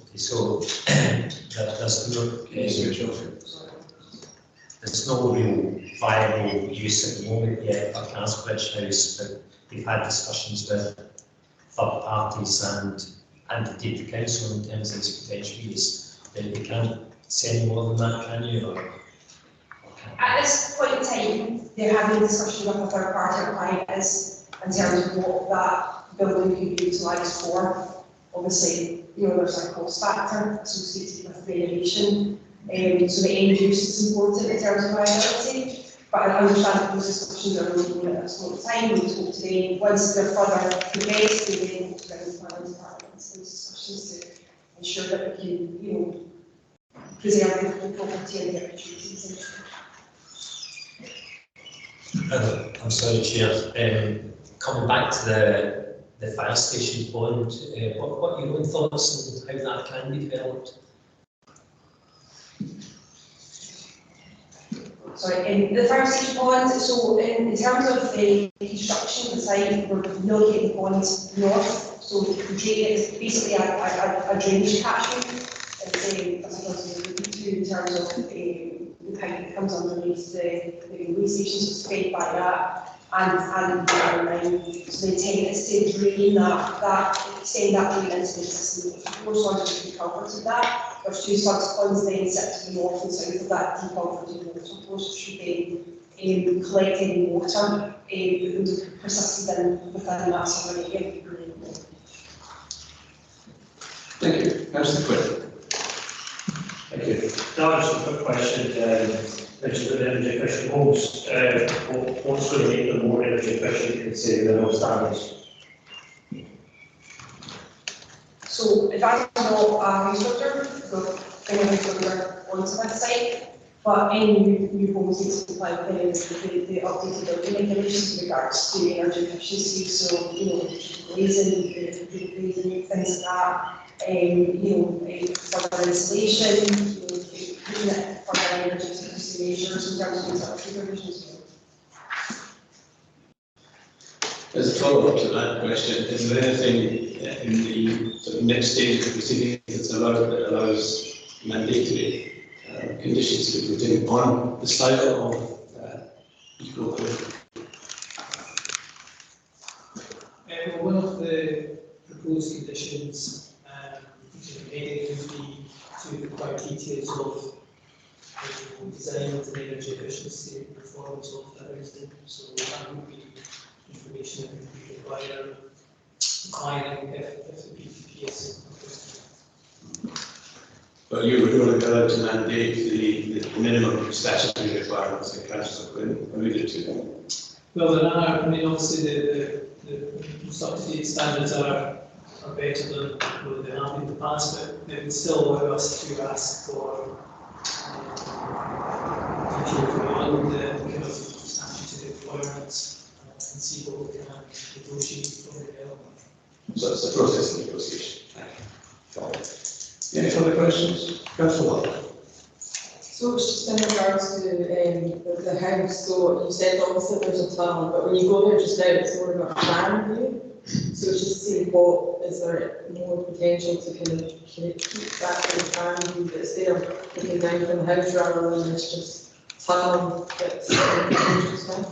Okay, so there's no real viable use at the moment yet for Casbridge House, but we've had discussions with third parties and indeed the council in terms of its potential use. They can't say any more than that, can you? At this point in time, they're having a discussion with a third party client is in terms of what that building can be utilised for. Obviously, there's a cost factor associated with renovation, so the end use is important in terms of viability. But I understand that those discussions are ongoing at this moment in time. We talk today, once they're further progressed, we then hope to bring the planning department into those discussions to ensure that we can, preserve the property and the opportunities. I'm sorry, Chair. Coming back to the fire station bond, what are your own thoughts on how that can be developed? Sorry, in the fire station bond, so in terms of the construction of the site, we're relocating the bonds north, so it's basically a drainage catchment. In terms of the pipe that comes underneath the way stations, it's fed by that, and so the intent is to drain that extend that drain into the existing four sources of deculverted that. There's two ponds then sit to the north and south of that deculverted water course, which should then collect any water that would have persisted within that sort of area. Thank you. Councillor Quinn. Thank you. Now, just a quick question. Mentioned the energy efficient homes. What's going to make them more energy efficient than, say, the old standards? So, advisors know a house builder, so bring a house builder onto that site, but any new homes need to comply with the updated building regulations with regards to energy efficiency. So, glazing, glazing, things like that. Further insulation, looking at further energy efficiency measures in terms of utility provisions. As a follow-up to that question, is there anything in the sort of next stage of the proceedings that allows mandatory conditions to be put in on the style of eco-code? One of the proposed conditions relating to the quite details of design and energy efficiency and performance of the housing. So that would be information that would be requiring if the PPP is requested. But you would only be allowed to mandate the minimum statutory requirements that Councillor Quinn alluded to. Well, there are, obviously the up-to-date standards are better than what they have in the past, but it would still allow us to ask for beyond the kind of statutory requirements and see what we can negotiate for development. So it's a process of negotiation. Any further questions? Councillor Watt. So it's just in regards to the house, so you said obviously there's a plan, but when you go there just now, it's more of a plan view. So it's just see what is there more potential to kind of keep that kind of plan view that's there, looking down from the house rather than it's just tunnel that's interesting.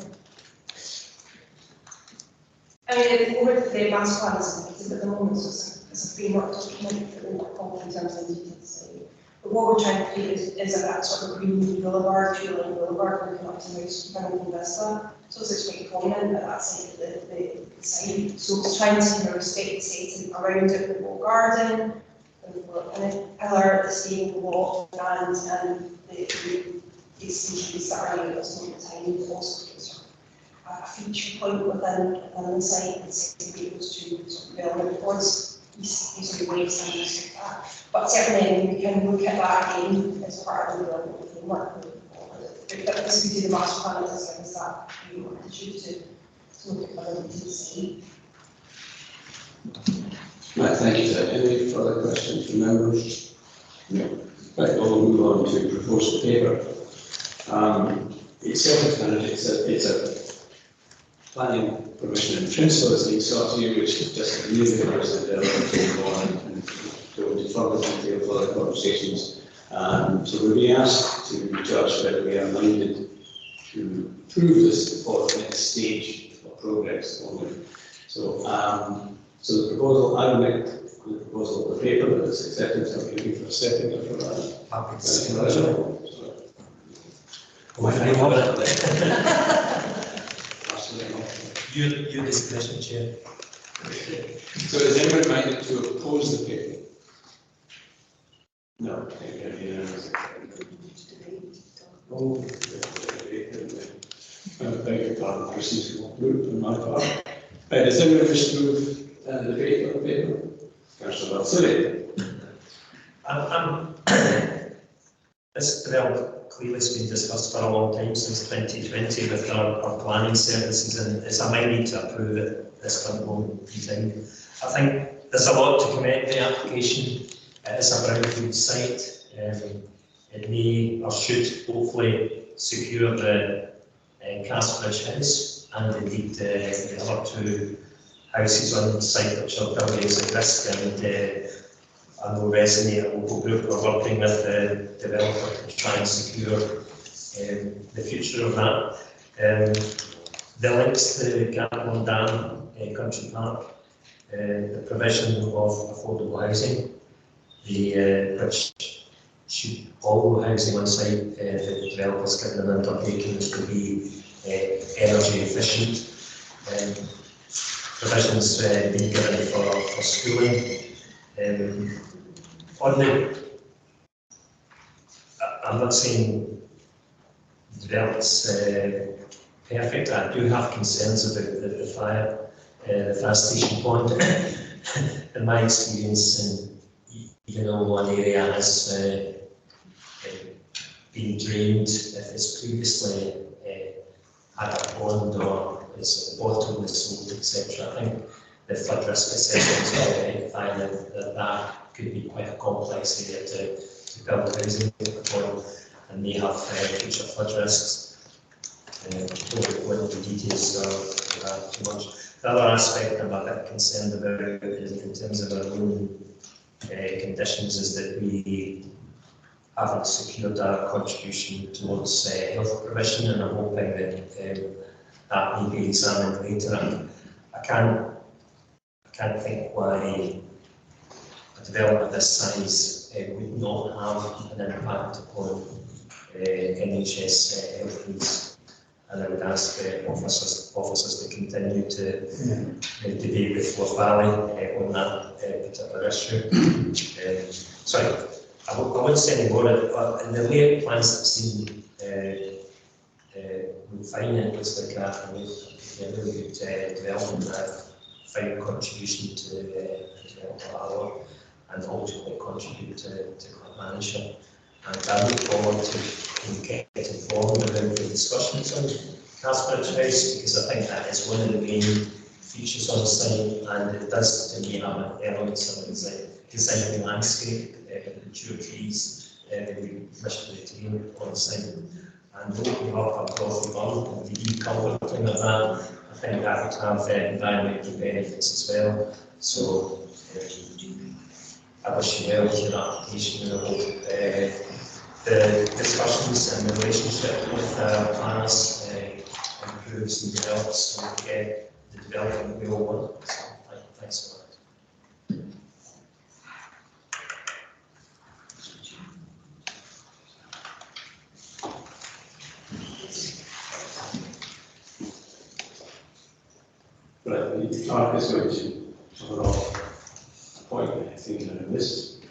I mean, over the master plan is at the moment, so it's a framework document that we're working on in terms of details. But what we're trying to create is that sort of green boulevard, two-lane boulevard, looking up to Moose Vista. So it's quite prominent at that side of the site. So it's trying to sort of state around it, the whole garden, and the pillar, the stable wall, and the species that are at this moment in time, but also sort of a feature point within the site and segregate those two sort of development boards, easterly waves and things like that. But certainly we can look at that again as part of the development framework. But this could do the master plan as things that we wanted you to look at whether we can see. Right, thank you. Any further questions from members? No. Right, we'll move on to propose the paper. It's self-explanatory. It's a planning permission in principle as being sought here, which just reiterates the development and go into further detail for other conversations. So we'll be asked to judge whether we are minded to approve this for the next stage of progress only. So, so the proposal, I will make the proposal of the paper that is accepted. So I'm looking for a second for that. Happy to second that. Your discretion, Chair. So is anyone minded to oppose the paper? No. Oh, I beg your pardon, procedural group on my part. Does anyone wish to move the debate on the paper? Councillor Balsillie. This development clearly has been discussed for a long time, since 2020, with our planning services, and it's a minded to approve it at this current moment in time. I think there's a lot to commend the application. It's a brownfield site. It may or should hopefully secure the Castbridge House and indeed the other two houses on the site which are buildings at risk, and I know Resonate, a local group, are working with the developer to try and secure the future of that. The links to Gartland Dam Country Park, the provision of affordable housing, which should all housing on site, the developers given an undertaking to be energy efficient. Provisions being given for schooling. I'm not saying the development's perfect. I do have concerns about the fire station pond. In my experience, and even though one area has been drained, if it's previously had a pond or it's at the bottom of the slope, etc., I think the flood risk assessments are identifying that could be quite a complex area to build housing for, and may have future flood risks. Don't go into the details of that too much. The other aspect I'm a bit concerned about in terms of our own conditions is that we haven't secured our contribution towards health provision, and I'm hoping that that may be examined later. I can't think why a development of this size would not have an impact upon NHS health needs, and I would ask officers to continue to debate with Forth Valley on that particular issue. Sorry, I won't say any more, but in the layout plans that I've seen, we find it looks like a really good development, fine contribution to the development of our work, and ultimately contribute to club management. And I look forward to getting informed about the discussions on Castbridge House, because I think that is one of the main features on the site, and it does to me have an element of designing the landscape, mature trees that we wish to retain on the site. And opening up a Brothy Burn and the deculverting of that, I think that would have environmental benefits as well. So I wish you well with your application, and I hope the discussions and the relationship with planners improves and develops, so we get the development we all want. So thanks for that. Right, the clerk is going to cover off a point, I think, in a list.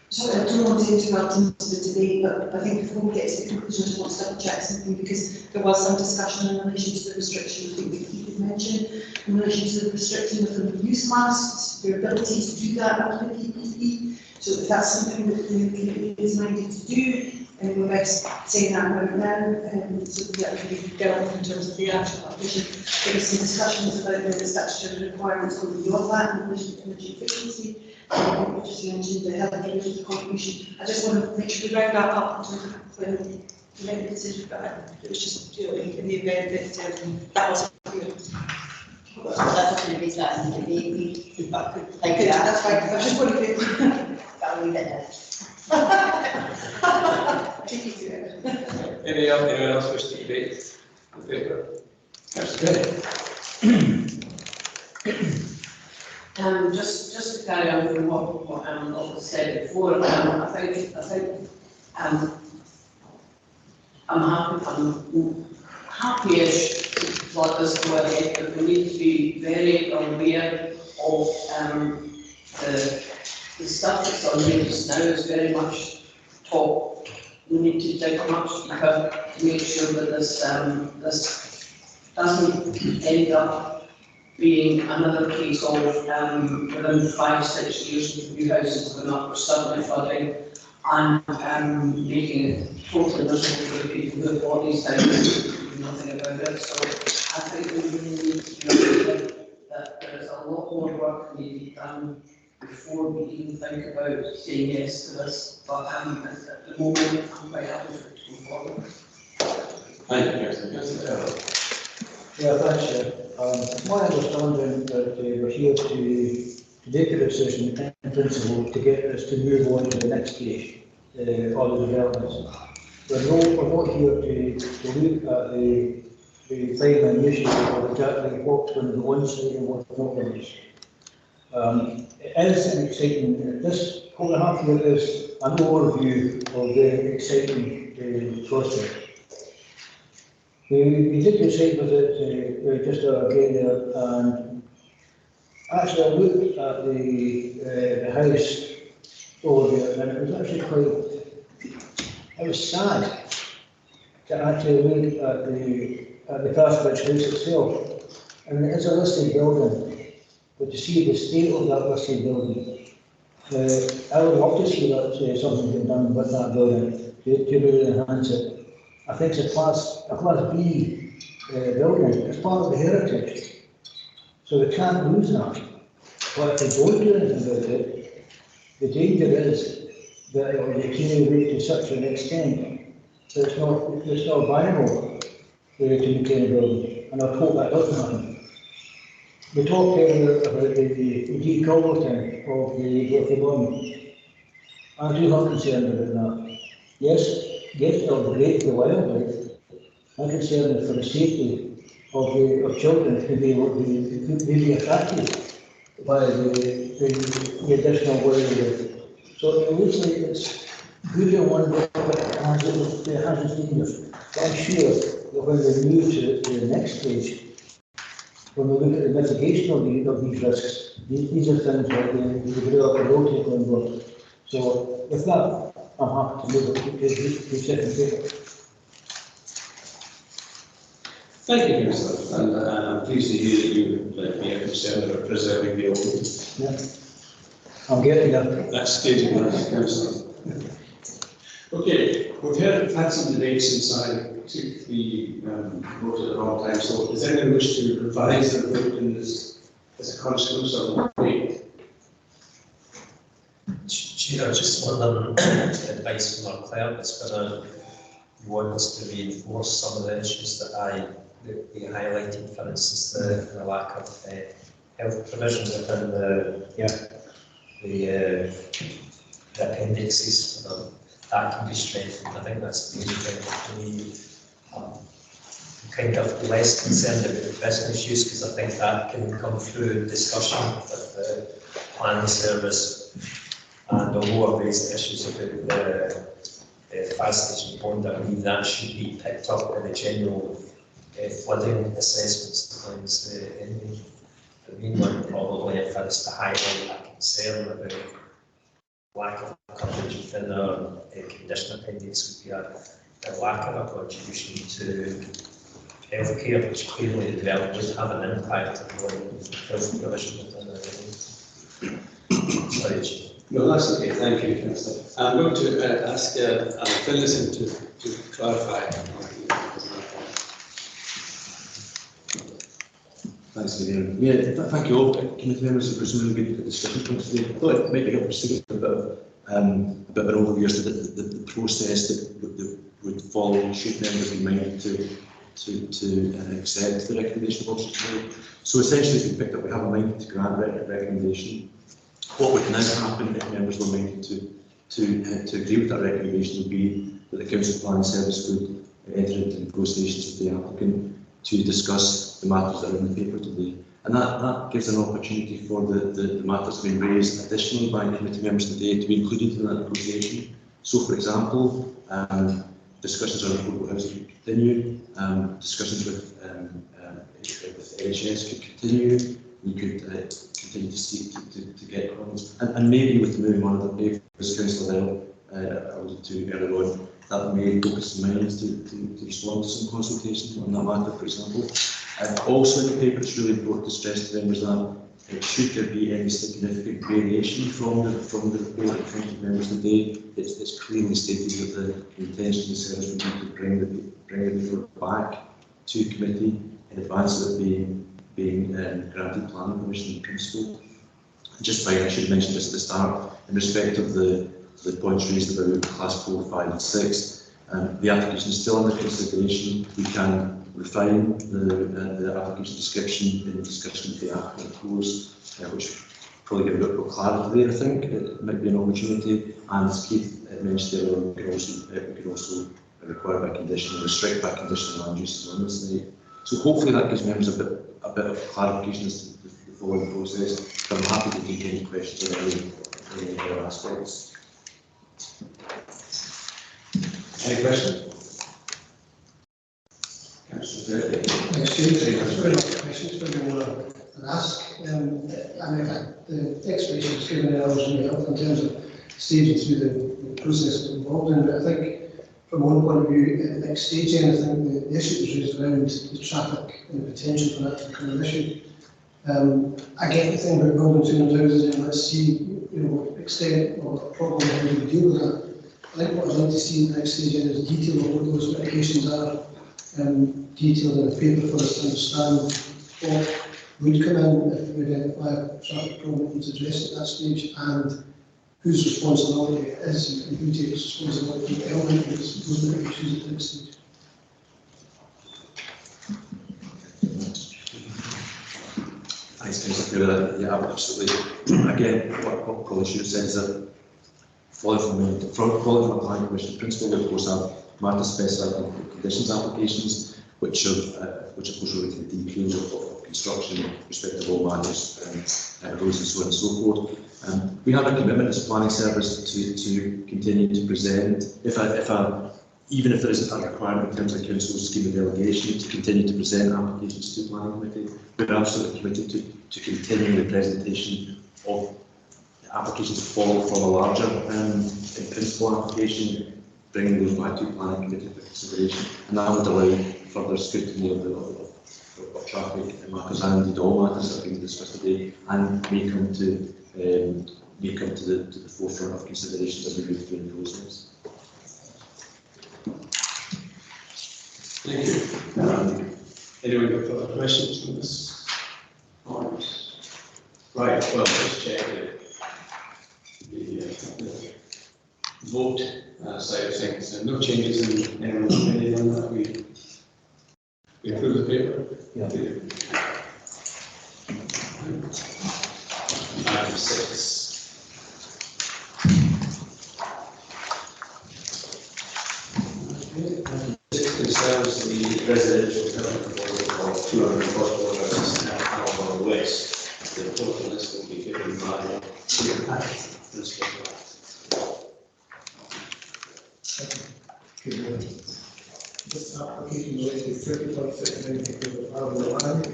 Sorry, I don't want to interrupt the debate, but I think before we get to the conclusion, I just want to double check something because there was some discussion in relation to the restriction, I think that you did mention, in relation to the restricting of the use masks, their ability to do that under the PPP. So if that's something that the committee is minded to do, and we're best saying that right now, so that can be dealt with in terms of the actual application. There was some discussions about the statutory requirements going beyond that in relation to energy efficiency. You just mentioned the health and energy contribution. I just want to make sure we round that up in terms of when we make the decision, but it was just, in the event that that was good. Well, that's going to raise that in the debate. We could like Good, that. that's fine, I just wanted to. That'll leave it there. Anyone else wish to debate in favour? Councillor Kelly. Just to carry on from what was said before, I think I'm happy-ish for us to go ahead, but we need to be very aware of the stuff that's on here just now is very much talk. We need to dig much deeper to make sure that this doesn't end up being another case of within 5-6 years new houses going up or suddenly flooding and making it totally miserable for the people who have bought these houses and do nothing about it. So I think we really need to be aware that there is a lot more work needed done before we even think about saying yes to this. But at the moment, I'm quite happy for it to move forward. Thank you, Councillor. Yeah, thanks, Chair. My understanding that we're here to make a decision in principle to get us to move on to the next stage, all the developments. We're not here to look at the final initiative of exactly what's going to go on site and what's not going to. It is an exciting, this whole half year is an overview of the exciting prospect. We did the site visit just again there, and actually I looked at the house over there, and it was actually it was sad to actually look at the Cathbridge house itself. I mean, it is a listed building, but to see the state of that listed building, I would love to see that something been done with that building to really enhance it. I think it's a class B building. It's part of the heritage, so we can't lose that. But if we don't do anything about it, the danger is that it will deteriorate to such an extent that it's not viable to maintain a building, and I hope that doesn't happen. We talked earlier about the deculverting of the bond. I do have concern about that. Yes, it'll be great for wildlife. I'm concerned for the safety of children who may be attracted by the additional wildlife. So it looks like it's good in one way, but it has its dangers. But I'm sure that when we move to the next stage, when we look at the mitigation of these risks, these are things that the developer will take on board. So with that, I'm happy to move it to second paper. Thank you, Councillor, and I'm pleased to hear that you be concerned about preserving the open. Yeah, I'm getting there. That's good, Councillor. Okay, we've had some debate since I took the vote at the wrong time, so does anyone wish to revise their vote in this as a consequence of the Chair, just one advice from our clerk. It's going to want us to reinforce some of the issues that we highlighted, for instance, the lack of health provision within the appendixes. That can be strengthened. I think that's the main thing. I'm kind of less concerned about the business use because I think that can come through discussion with the planning service. And although I've raised issues about the fire station bond, I believe that should be picked up in the general flooding assessments disciplines anyway. The main one probably, if it's to highlight a concern about lack of coverage within our condition appendix, would be a lack of a contribution to healthcare, which clearly the developers have an impact on health provision within our Sorry. No, that's okay, thank you, Councillor. I'm going to ask Alan Finlayson to clarify. Thanks, Mayor. Yeah, thank you all. Committee members, it was a really good discussion today. I thought it might be helpful to give a bit of an overview as to the process that would follow should members be minded to accept the recommendation of officers today. So essentially, we picked up, we have a mind to grant recommendation. What would now happen if members were minded to agree with that recommendation would be that the Council Planning Service would enter into negotiations with the applicant to discuss the matters that are in the paper today. And that gives an opportunity for the matters being raised additionally by committee members today to be included in that negotiation. So, for example, discussions on affordable housing could continue, discussions with NHS could continue, we could continue to seek to get comments, and maybe with the moving on of the papers, Councillor Hill alluded to earlier on, that may focus minds to respond to some consultations on that matter, for example. Also in the paper, it's really important to stress to members that should there be any significant variation from the report in front of members today, it's clearly stated that the intention of the service would be to bring the report back to committee in advance of it being granted planning permission in principle. Just by, I should mention just at the start, in respect of the points raised about class 4, 5 and 6, the application is still under consideration. We can refine the application description in discussion with the applicant, of course, which probably give a bit more clarity there, I think. It might be an opportunity, and as Keith mentioned earlier, we could also require by condition, restrict by condition land uses on this site. So hopefully that gives members a bit of clarification as to the following process, but I'm happy to take any questions on any other aspects. Any questions? Councillor Fairley. There's very much questions, but I want to ask. The explanation was given earlier was really helpful in terms of staging through the process involved in, but I think from one point of view, at the next stage, I think the issue was raised around the traffic and the potential for that to become an issue. I get the thing about building 200 houses and let's see, what extent or what problem how do we deal with that. I think what I'd like to see in the next stage is detail of what those mitigations are, detailed in the paper for us to understand what would come in if we identify a traffic problem and address at that stage, and whose responsibility it is and who takes responsibility for implementing those mitigations at that stage. Thanks, Councillor. Yeah, absolutely. Again, what Colin should have said is that following from my planning commission principle, we of course have matter specified conditions applications, which of course relate to the details of construction, respect of all matters, roads and so on and so forth. We have a commitment as a planning service to continue to present, even if there isn't a requirement in terms of council scheme of delegation, to continue to present applications to the planning committee. We're absolutely committed to continuing the presentation of applications from a larger in principle application, bringing those back to the planning committee for consideration, and that would allow further scrutiny of traffic matters and indeed all matters that are being discussed today, and may come to the forefront of considerations as we move through the process. Thank you. Anyone got further questions on this? Right, well, let's check the vote side of things. So no changes in anyone's opinion on that. We approve the paper? Yeah. Item 6. Concerns the residential development of 244 houses in Alabama West. The total list will be given by this This application relates to 30.6 million acres of arable land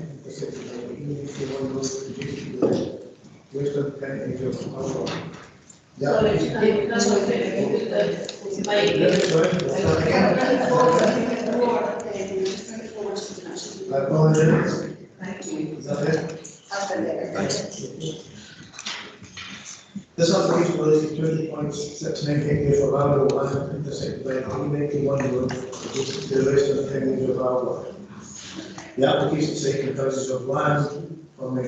Western County of Alcohol. Sorry, that's what the mic. I apologize. Thank you. Is that it? That's This application was 20.69 hectares of arable land intersected by 91 road, adjacent to the western county of Alba. The application site comprises of land from the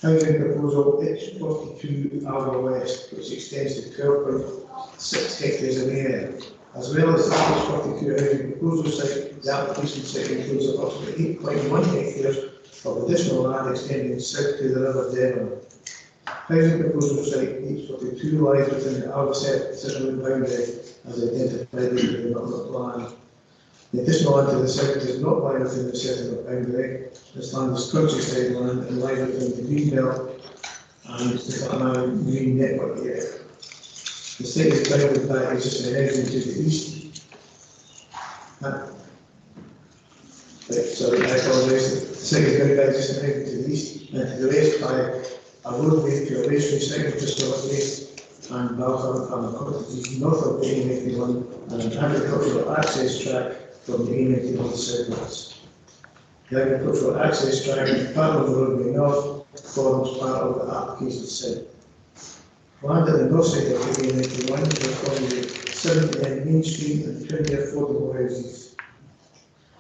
housing proposal H42 Alba West, which extends to 12.6 hectares in area. As well as the H42 housing proposal site, the application site includes approximately 8.1 hectares of additional land extending south to the River Devon. Housing proposal site H42 lies within the Alba settlement boundary as identified in the development plan. The additional land to the south does not lie within the settlement boundary. This land is countryside land and lies within the green belt and the Fatman Green Network area. The site is bounded by existing housing to the east. Sorry, I apologise. The site is bounded by existing housing to the east and to the west by a roadway to a racetrack site just north east and Baltham and cottages north of the A91 and an agricultural access track from the A91 southwards. The agricultural access track is part of the roadway north, forms part of the application site. Land at the north side of the A91 is from the 70 Main Street and 20 affordable houses.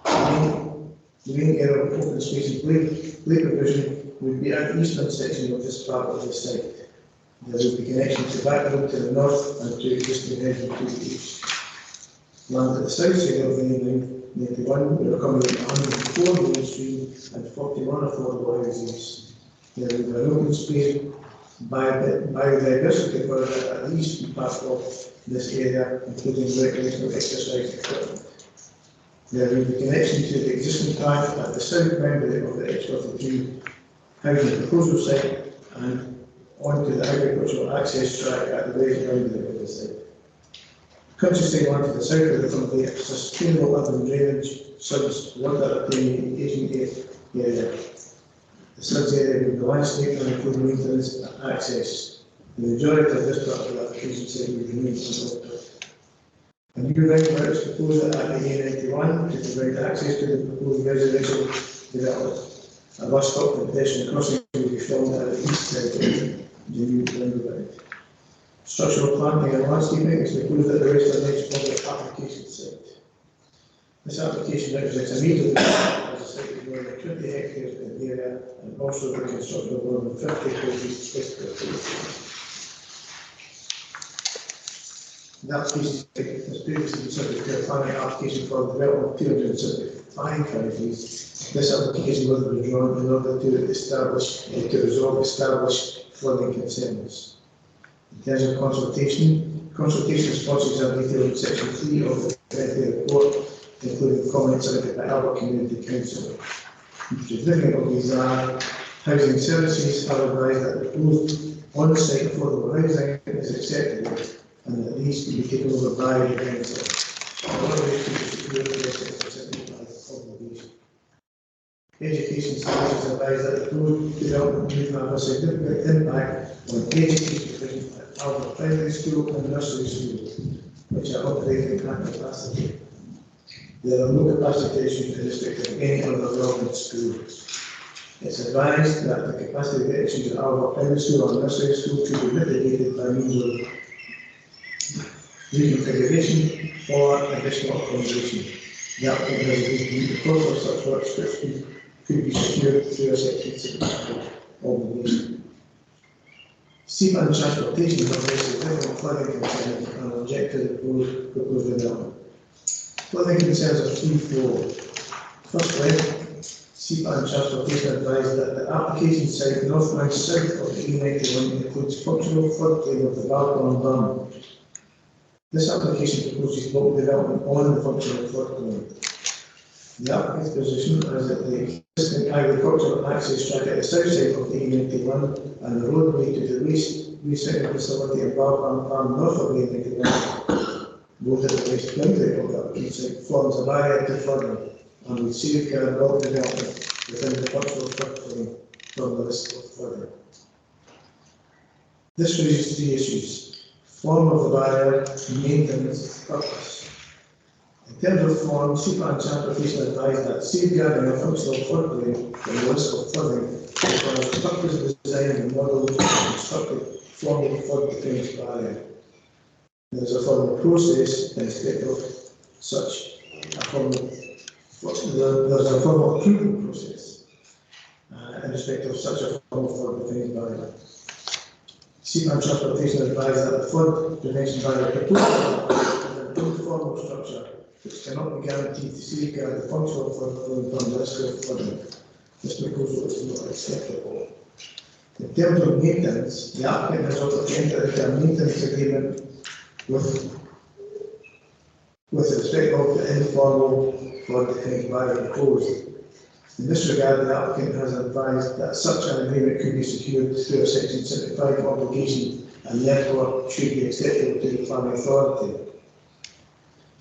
The main area of open space and play provision would be an eastern section of this part of the site. There would be connection to back road to the north and to existing housing to the east. Land at the south side of the A91 would accommodate 104 Main Street and 41 affordable houses. There would be an open space biodiversity for at least part of this area, including recreational exercise equipment. There will be connection to the existing tank at the south boundary of the H42 housing proposal site and onto the agricultural access track at the west boundary of the site. Countryside land to the south of the company sustainable urban drainage subs water attenuation area. The subs area will be landscaped and include maintenance and access. The majority of this part of the application site will be maintenance. A new roundabout is proposed at the A91 to provide access to the proposed residential development. A bus stop and pedestrian crossing will be formed at the east side of the new roundabout. Structural planting and landscaping is proposed at the western edge of the application site. This application represents a major development as the site is more than 20 hectares in the area and also the construction of more than 50 houses specifically. The application has previously been subject to a planning application for the development of 275 houses. This application was withdrawn in order to resolve established flooding concerns. In terms of consultation responses are detailed in section 3 of the report, including comments submitted by Alba Community Council. Significant of these are housing services have advised that the proposed on-site affordable housing is acceptable and that these can be taken over by the council. Education services advise that the proposed development will have a significant impact on education provision at Alba Primary School and Nursery School, which are operating at capacity. There are no capacity issues in respect of any other relevant schools. It's advised that the capacity issues at Alba Primary School or Nursery School could be mitigated by means of reconfiguration or additional accommodation. The applicant has agreed the cost of such works could be secured through a section 6 obligation. SEPA and transportation have raised significant flooding concerns and object to the proposed development. Flooding concerns are threefold. Firstly, SEPA and transportation advise that the application site northward south of the A91 includes functional floodplain of the Balcon Dam. This application proposes bulk development on the functional floodplain. The applicant's position is that the existing agricultural access track at the south side of the A91 and the roadway to the recycling facility at Balcon Farm north of the A91, both at the west boundary of the application site, forms a barrier to flooding and would safeguard bulk development within the functional floodplain from the risk of flooding. This raises three issues: form of the barrier, maintenance, purpose. In terms of form, SEPA and Transportation advise that safeguarding a functional floodplain from the risk of flooding requires purpose design and model to constructed formal flood defence barrier. There is a formal process in respect of such a formal. There's a formal approval process in respect of such a formal flood defence barrier. SEPA and Transportation advise that the flood prevention barrier proposed is a built formal structure which cannot be guaranteed to safeguard the functional floodplain from the risk of flooding. This proposal is not acceptable. In terms of maintenance, the applicant has also entered into a maintenance agreement with respect of the informal flood defence barrier proposed. In this regard, the applicant has advised that such an agreement could be secured through a Section 75 obligation and therefore should be acceptable to the planning authority.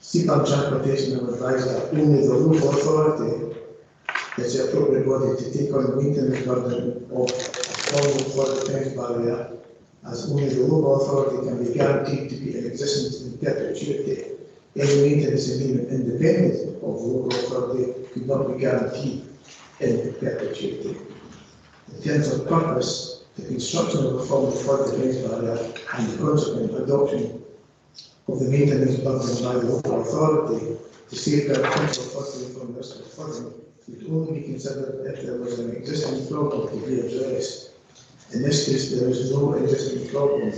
SEPA and Transportation have advised that only the local authority is the appropriate body to take on the maintenance burden of a formal flood defence barrier, as only the local authority can be guaranteed to be in existence in perpetuity. Any maintenance agreement independent of the local authority could not be guaranteed in perpetuity. In terms of purpose, the construction of a formal flood defence barrier and the consequent adoption of the maintenance burden by the local authority to safeguard functional floodplain from the risk of flooding would only be considered if there was an existing problem to be addressed. In this case, there is no existing problem.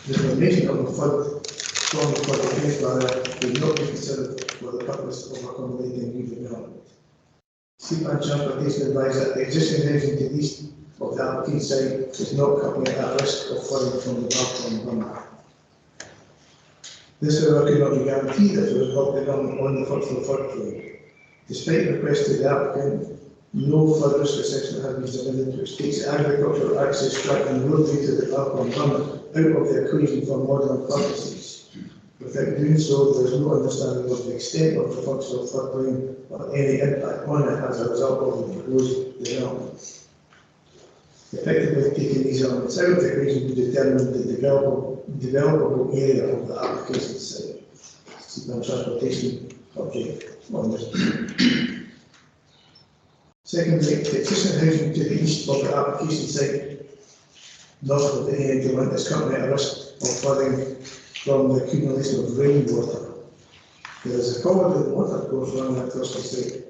The formation of a formal flood defence barrier would not be considered for the purpose of accommodating new development. SEPA and Transportation advise that the existing housing to the east of the applicant site is not currently at risk of flooding from the Balcombe Bund. This, however, could not be guaranteed if it was built on the functional floodplain. Despite requests to the applicant, no flood risk assessment has been submitted, which takes agricultural access track and roadway to the Balcombe Bund out of the equation for modelling purposes. Without doing so, there is no understanding of the extent of the functional floodplain or any impact on it as a result of the proposed development. Effectively taking these elements out of the equation to determine the developable area of the application site. SEPA and Transportation object on this. Secondly, the existing housing to the east of the application site, north of the NN1, is currently at risk of flooding from the accumulation of rainwater. There is a culvert water course running across the site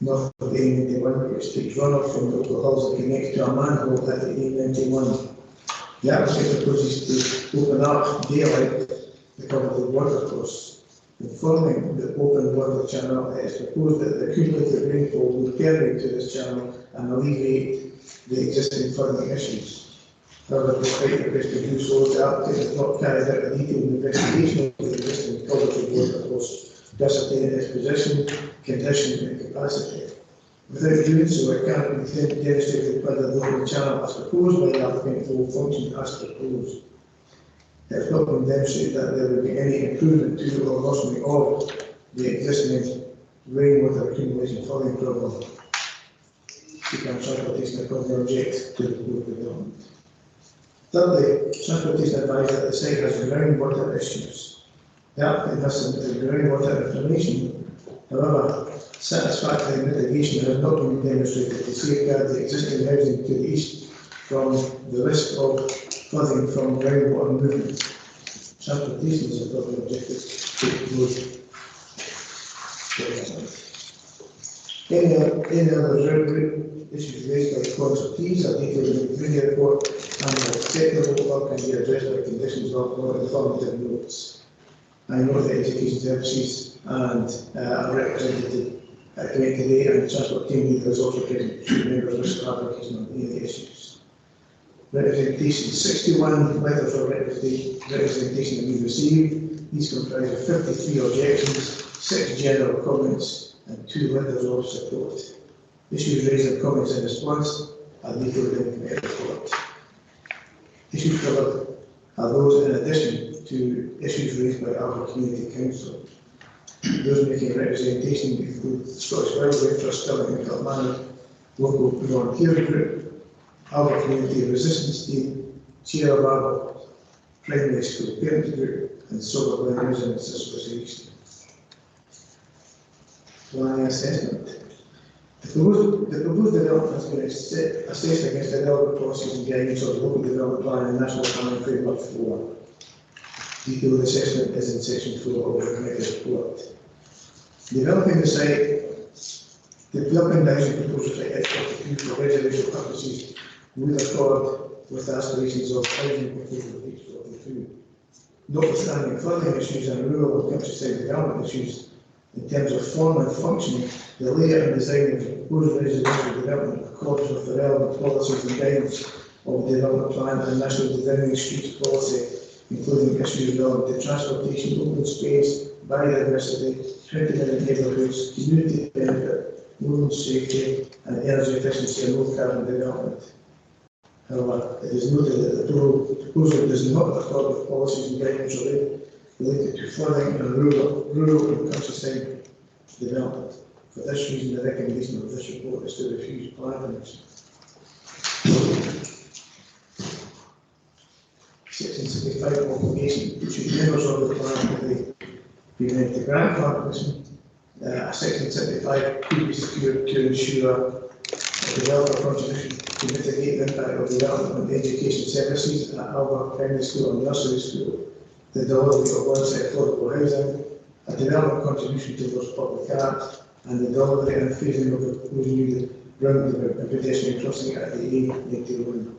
north of the A91, which takes runoff from the local hulls and connects to a manhole at the A91. The applicant proposes to open up daylight the covered water course. In forming the open water channel, it is proposed that the cumulative rainfall will permeate to this channel and alleviate the existing flooding issues. However, despite the request to do so, the applicant has not carried out a detailed investigation of the existing covered water course, ascertaining its position, condition and capacity. Without doing so, it cannot be demonstrated whether the open channel as proposed by the applicant will function as proposed. It has not been demonstrated that there will be any improvement to or worsening of the existing rainwater accumulation flooding problem. SEPA and Transportation accordingly object to the proposed development. Thirdly, Transportation advised that the site has groundwater issues. The applicant has submitted groundwater information. However, satisfactory mitigation has not been demonstrated to safeguard the existing housing to the east from the risk of flooding from groundwater movement. Transportation is a problem objective to the proposed development. Any other issues raised by consultees are detailed in the committee report and are acceptable or can be addressed by conditions or informative notes. I know the Education Services and a representative at committee today, and the Transport team leader is also present to members wish for application on any of the issues. Representation 61 letters of representation have been received. These comprise of 53 objections, 6 general comments, and 2 letters of support. Issues raised and comments in response are detailed in the committee report. Issues covered are those in addition to issues raised by our Community Council. Those making representation include Scottish Wildlife Trust, Stirling and Kilmarnock, local volunteer group, Arbor Community Resistance Team, Sierra Arbor Primary School Parent Group, and Sober Glen Residents Association. Planning assessment. The proposed development has been assessed against the development policies and guidance of the local development plan and national planning framework 4. Detailed assessment is in section 4 of the committee report. Developing the site, developing the housing proposal site at 42 for residential purposes will accord with the aspirations of housing proposal at 42. Notwithstanding further issues and rural and countryside development issues, in terms of form and functioning, the layout and design of the proposed residential development accords with the relevant policies and guidance of the development plan and national designing streets policy, including issues relevant to transportation, open space, biodiversity, 20-minute neighbourhoods, community benefit, rural safety, and energy efficiency and low carbon development. However, it is noted that the proposal does not accord with policies and guidance related to flooding and rural and countryside development. For this reason, the recommendation of this report is to refuse plan permission. Section 65 obligation, should members of the plan committee be made to grant plan permission. Section 75 could be secured to ensure a developer contribution to mitigate the impact of development on education services at Albert Primary School and Nursery School, the delivery of on-site affordable housing, a development contribution towards public art, and the delivery and phasing of the proposed new roundabout and pedestrian crossing at the A91.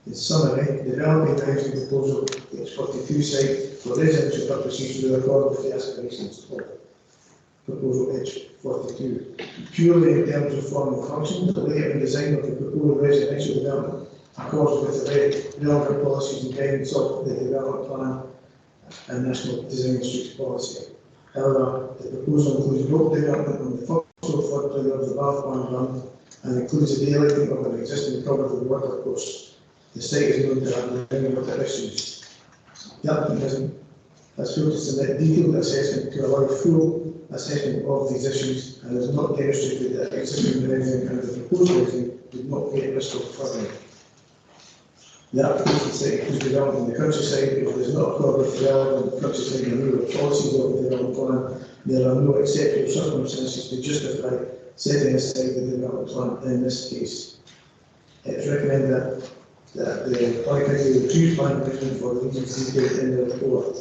In summary, developing the housing proposal at the H42 site for residential purposes will accord with the aspirations of proposal H42. Purely in terms of form and function, the layout and design of the proposed residential development accords with the relevant policies and guidance of the development plan and national design streets policy. However, the proposal includes road development on the functional floodplain of the Bath Pond Run and includes a daylighting of an existing covered water course. The site is known to have many water issues. The applicant has failed to submit detailed assessment to allow full assessment of these issues and has not demonstrated that existing housing and the proposed housing would not be at risk of flooding. The application site includes development in the countryside. If it does not accord with relevant countryside and rural policies of the development plan, there are no exceptional circumstances to justify setting aside the development plan in this case. It is recommended that the planning committee will choose planning permission for the reasons detailed in the report.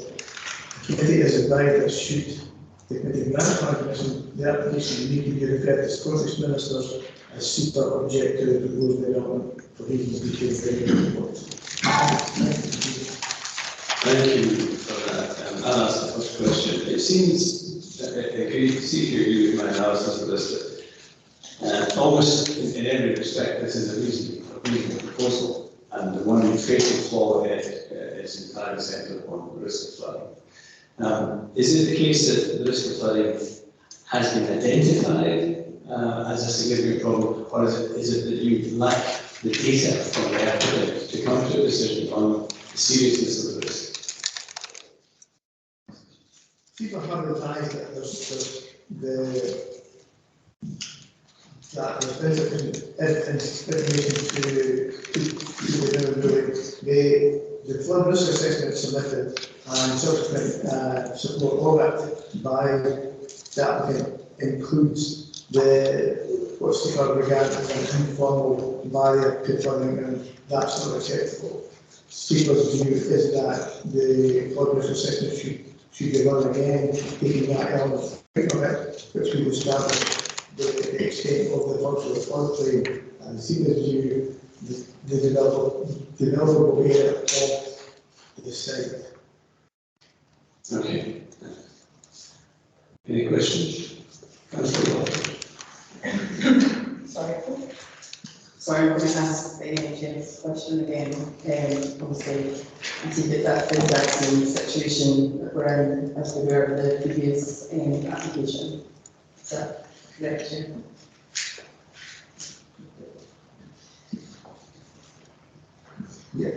The committee is advised that should the committee grant planning permission, the application will need to be referred to Scottish ministers as super object to the proposed development for reasons detailed in the report. Thank you for that. I'll ask the first question. It seems, see if you agree with my analysis of this, that almost in every respect this is a reasonable proposal, and the one fatal flaw in it is entirely centred on the risk of flooding. Is it the case that the risk of flooding has been identified as a significant problem, or is it that you lack the data from the applicant to come to a decision on the seriousness of the risk? People have advised that there's information the flood risk assessment submitted and subsequent support of it by the applicant includes what's regarded as an informal barrier to flooding, and that's not acceptable. Speaker's view is that the flood risk assessment should be run again, taking that element of it, which will establish the extent of the functional floodplain, and Speaker's view the developable area of the site. Okay. Any questions? Councillor Walker. Sorry, I'm going to ask the NHS question again. Obviously, I see that's the exact same situation that we're in as we were in the previous application. Is that correct, Chair? Yeah.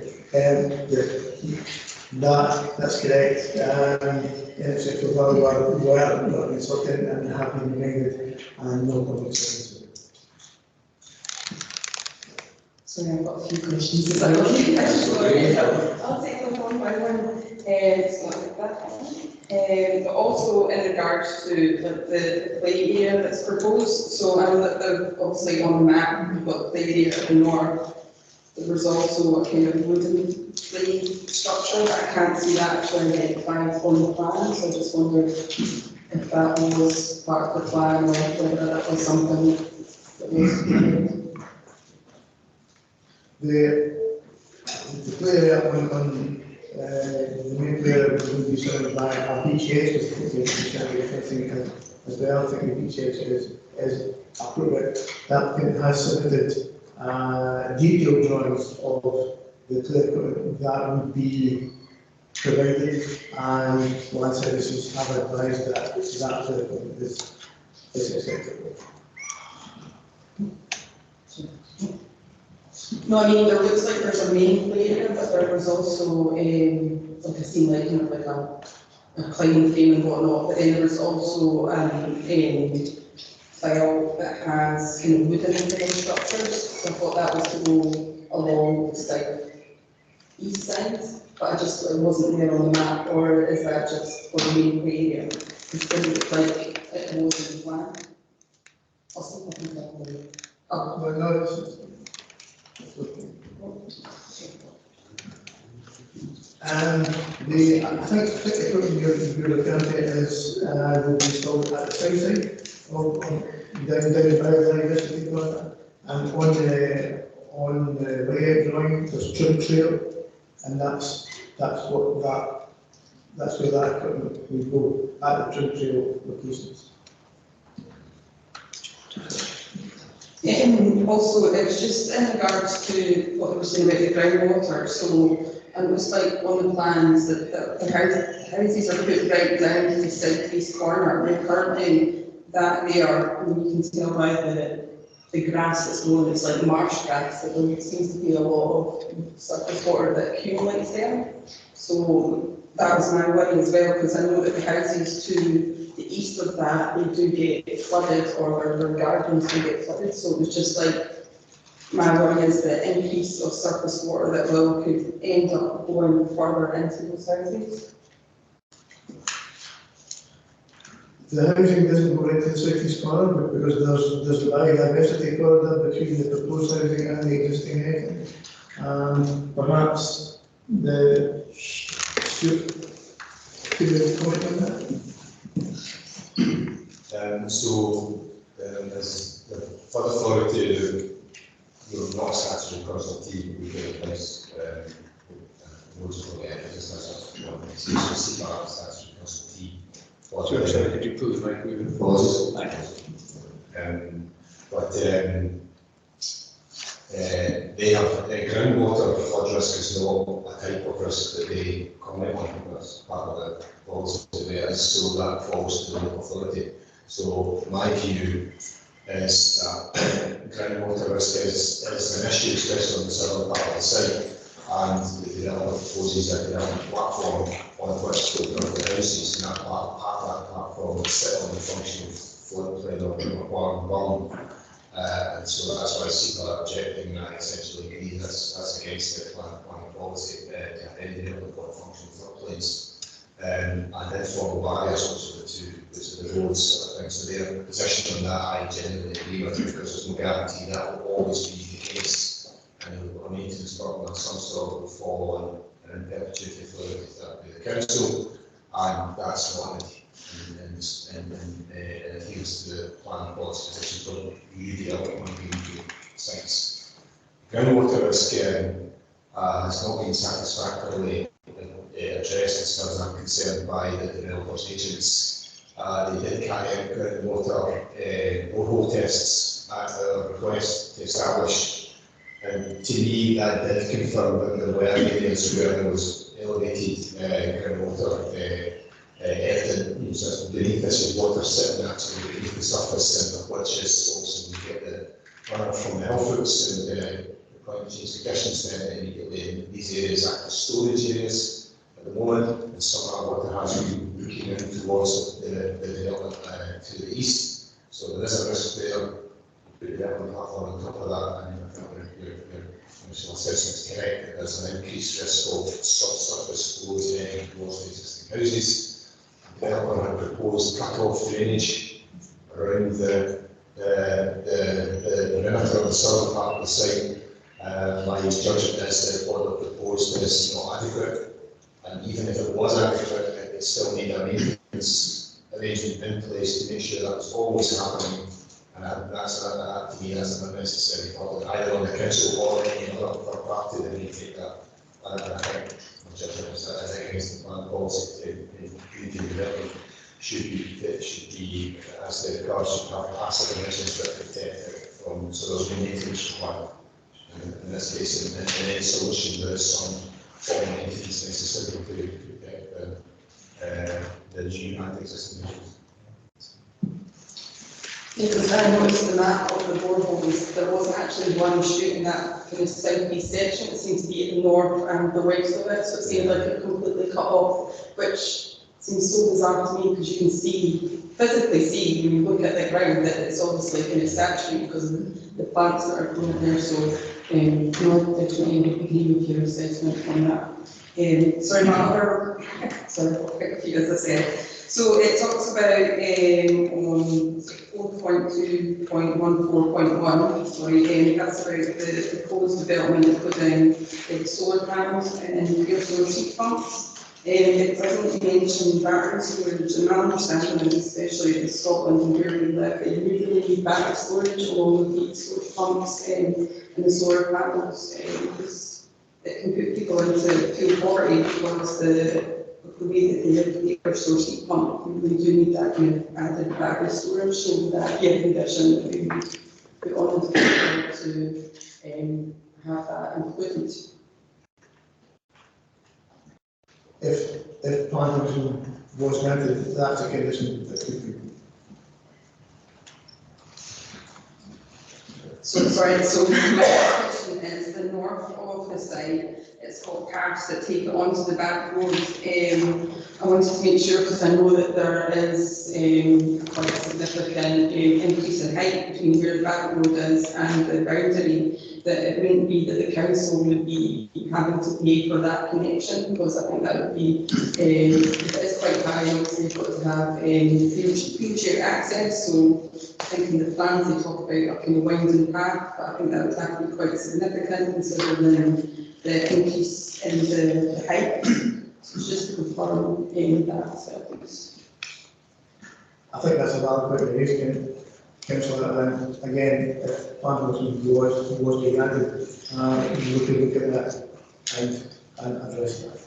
That's correct. It's a value where not consulted and have been amended and no public service. Sorry, I've got a few questions. Is that okay? I'll take them one by one. It's not like that. But also in regards to the play area that's proposed, so I know that they've obviously on the map, we've got the play area at the north. There was also a kind of wooden play structure, but I can't see that actually identified on the plan, so I just wondered if that was part of the plan or whether that was something that was. The play area on the main player will be served by a BTS, as well. I think the BTS is appropriate. That has submitted detailed drawings of the play equipment that would be provided, and land services have advised that that play equipment is acceptable. No, I mean, there looks like there's a main play area, but there was also, like I seen, like, kind of like a climbing frame and whatnot, but then there was also, file that has kind of wooden structures, so I thought that was to go along the south east side, but it wasn't there on the map, or is that just for the main play area? It didn't look like it was in the plan. I'll see if I can get it. Oh, But no, it's and I think the equipment you're looking at is will be installed at the south side of down by the and on the layout drawing there's a trim trail, and that's where that equipment will go at the trim trail locations. Also, it was just in regards to what we were saying about the groundwater, so it was like on the plans that the houses are put right down to the southeast corner, and currently that there, and you can tell by the grass that's growing, it's like marsh grass, that there seems to be a lot of surface water that accumulates there. So that was my worry as well, because I know that the houses to the east of that, they do get flooded, or their gardens do get flooded, so it was just like, my worry is the increase of surface water that could end up going further into those houses. The housing doesn't go right to the southeast corner because there's a biodiversity corridor between the proposed housing and the existing housing. Perhaps the could you comment on that? As the further authority, not statutory across the team, we get a place, most of the just as statutory across the team. Sorry, could you pull the mic moving? They have groundwater flood risk is not a type of risk that they comment on as part of the policy there, so that falls to the local authority. So my view is that groundwater risk is an issue, especially on the southern part of the site, and the developer proposes a development platform on which to build the houses, and that part of that platform would sit on the function of floodplain or barn. And so that's why people are objecting that essentially agree that's against the planning policy to have any development function floodplains. And then formal barriers, which are the roads sort of thing. So their position on that I generally agree with, because there's no guarantee that will always be the case. And a maintenance problem of some sort will fall on an in perpetuity authority, that would be the council, and that's not and adheres to the planning policy position for redevelopment on greenfield sites. Groundwater risk has not been satisfactorily addressed as far as I'm concerned by the developers' agents. They did carry out groundwater borehole tests at their request to establish, and to me that did confirm that there were areas where there was elevated groundwater evident beneath this is water sitting actually beneath the surface, and which is also you get the runoff from the hillfoots and the climate change conditions then immediately in these areas act as storage areas. the moment, and some artwork has been looking in towards the development to the east. So there is a risk there. The development platform on top of that, and I think your initial assessment is correct, that there's an increased risk of subsurface flows heading towards the existing houses. The developer had proposed cut-off drainage around the perimeter of the southern part of the site. My judgment is that what they proposed is not adequate, and even if it was adequate, it still need a maintenance arrangement in place to make sure that's always happening. And that's to me, that's an unnecessary thought, either on the council or any other party that may take that. And I think my judgment is that I think against the plan policy to development should be as the cars should have passive emissions that protect it from, so there's no maintenance required. In this case, in any solution, there is some form of maintenance necessary to protect the new and existing emissions. Because I noticed the map of the boreholes, there wasn't actually one street in that kind of southeast section. It seems to be at the north and the west of it, so it seemed like it completely cut off, which seems so bizarre to me because you can physically see when you look at the ground that it's obviously kind of saturated because of the plants that are growing there. So, no, definitely agree with your assessment on that. Sorry, my other, sorry, I'll pick a few as I said. So it talks about on 4.2.14.1, sorry, that's about the proposed development of putting solar panels and air source heat pumps. It doesn't mention battery storage, and my understanding, and especially in Scotland and where we live, that you really need battery storage along with heat source pumps and the solar panels, because it can put people into fuel poverty because the way that they live with the air source heat pump, we really do need that kind of added battery storage, so that condition that we put on the people to have that included. If plan permission was granted, that's a condition that could be. So sorry, so my question is the north of the site, it's got paths that take it onto the back road. I wanted to make sure, because I know that there is quite a significant increase in height between where the back road is and the boundary, that it wouldn't be that the council would be having to pay for that connection, because I think that would be, if it is quite high, obviously you've got to have wheelchair access. So I think in the plans they talk about a kind of winding path, but I think that would have to be quite significant considering the increase in the height. So just to confirm that, please. I think that's a valid point to raise, Councillor, and again, if plan permission was to be granted, we could look at that and address that.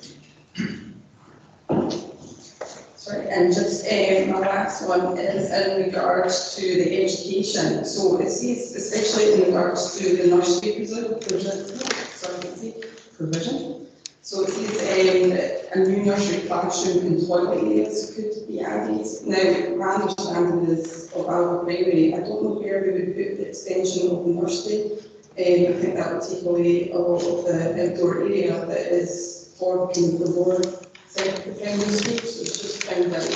Sorry, and just my last one is in regards to the education. So it says, especially in regards to the nursery provision. So it says a new nursery classroom and toilet areas could be added. Now, my understanding is of our primary, I don't know where we would put the extension of the nursery. I think that would take away a lot of the outdoor area that is for the lower side of the primary school. So it's just find out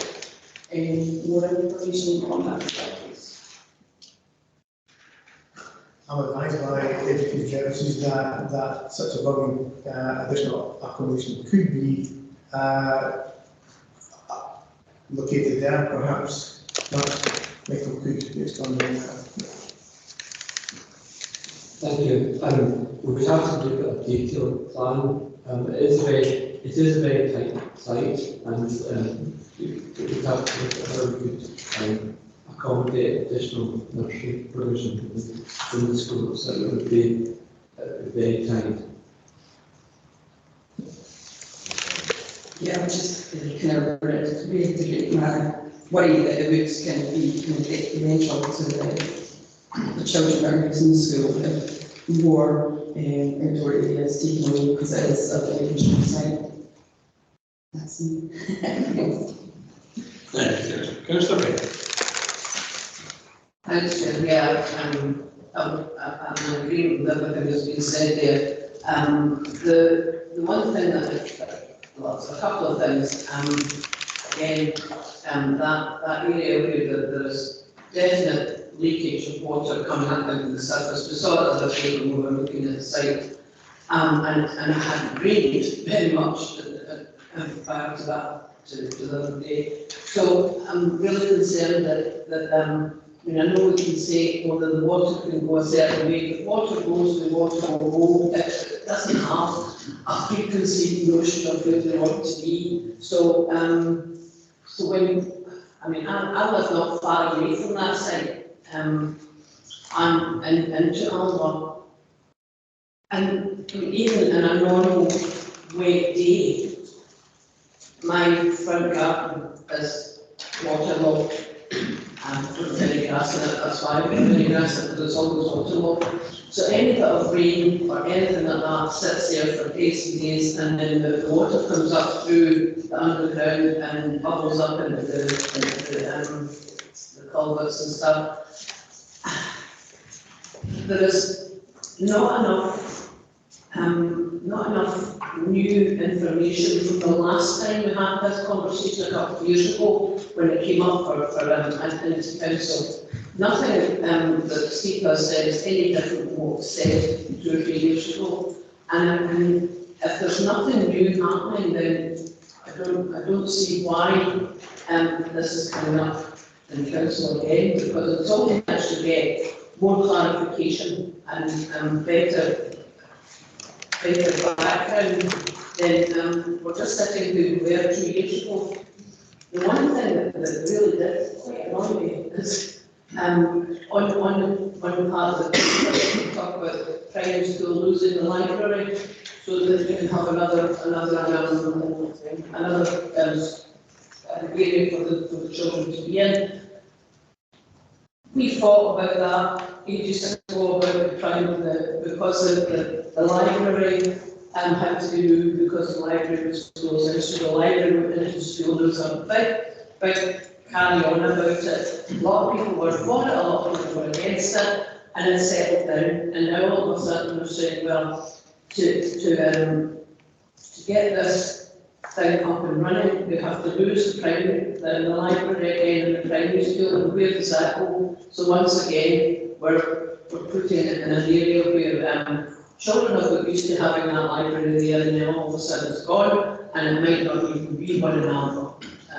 more information on that, please. I'm advised by Education Services that such a building additional accommodation could be located there, perhaps. Michael could expand on that. Thank you. We would have to look at a detailed plan. It is a very tight site, and we would have to look at how we could accommodate additional nursery provision in the school, so it would be very tight. Yeah, I'm just kind of reiterate my worry that it would kind of be detrimental to the children that are using the school if more outdoor areas taken away, because it is a very interesting site. That's me. Councillor Ray. Thanks, Chair. Yeah, I'm in agreement with everything that's been said there. The one thing that well, a couple of things. Again, that area where there's definite leakage of water coming up into the surface. We saw it the other day when we were looking at the site, and it hadn't rained very much prior to that, to the other day. So I'm really concerned that I mean, I know we can say, well, the water can go a certain way, but water goes where water will go. It doesn't have a preconceived notion of where they want to be. So, so when, I mean, I live not far away from that site, and into Alba. And even in a normal wet day, my front garden is waterlogged. And put any grass in it, that's why I put any grass in it, because it's always waterlogged. So any bit of rain or anything like that sits there for days and days, and then the water comes up through the underground and bubbles up into the culverts and stuff. There is not enough new information from the last time we had this conversation a couple of years ago when it came up for into council. Nothing that Steve has said is any different from what was said 2 or 3 years ago. And if there's nothing new happening, then I don't see why this is coming up in council again, because it's only nice to get more clarification and better background, then we're just sitting where we were 2 years ago. The one thing that really did quite annoy me is on one part of the paper, we talk about primary school losing the library so that they can have another area for the children to be in. We thought about that ages ago about because the library had to be moved because the library was closing, so the library went into school. There was a big carry on about it. A lot of people were for it, a lot of people were against it, and it settled down. And now all of a sudden we're saying, well, to get this thing up and running, we have to lose the library again in the primary school, and where does that go? So once again, we're putting it in an area where children have got used to having that library there, and then all of a sudden it's gone, and it might not even be one in Alba. I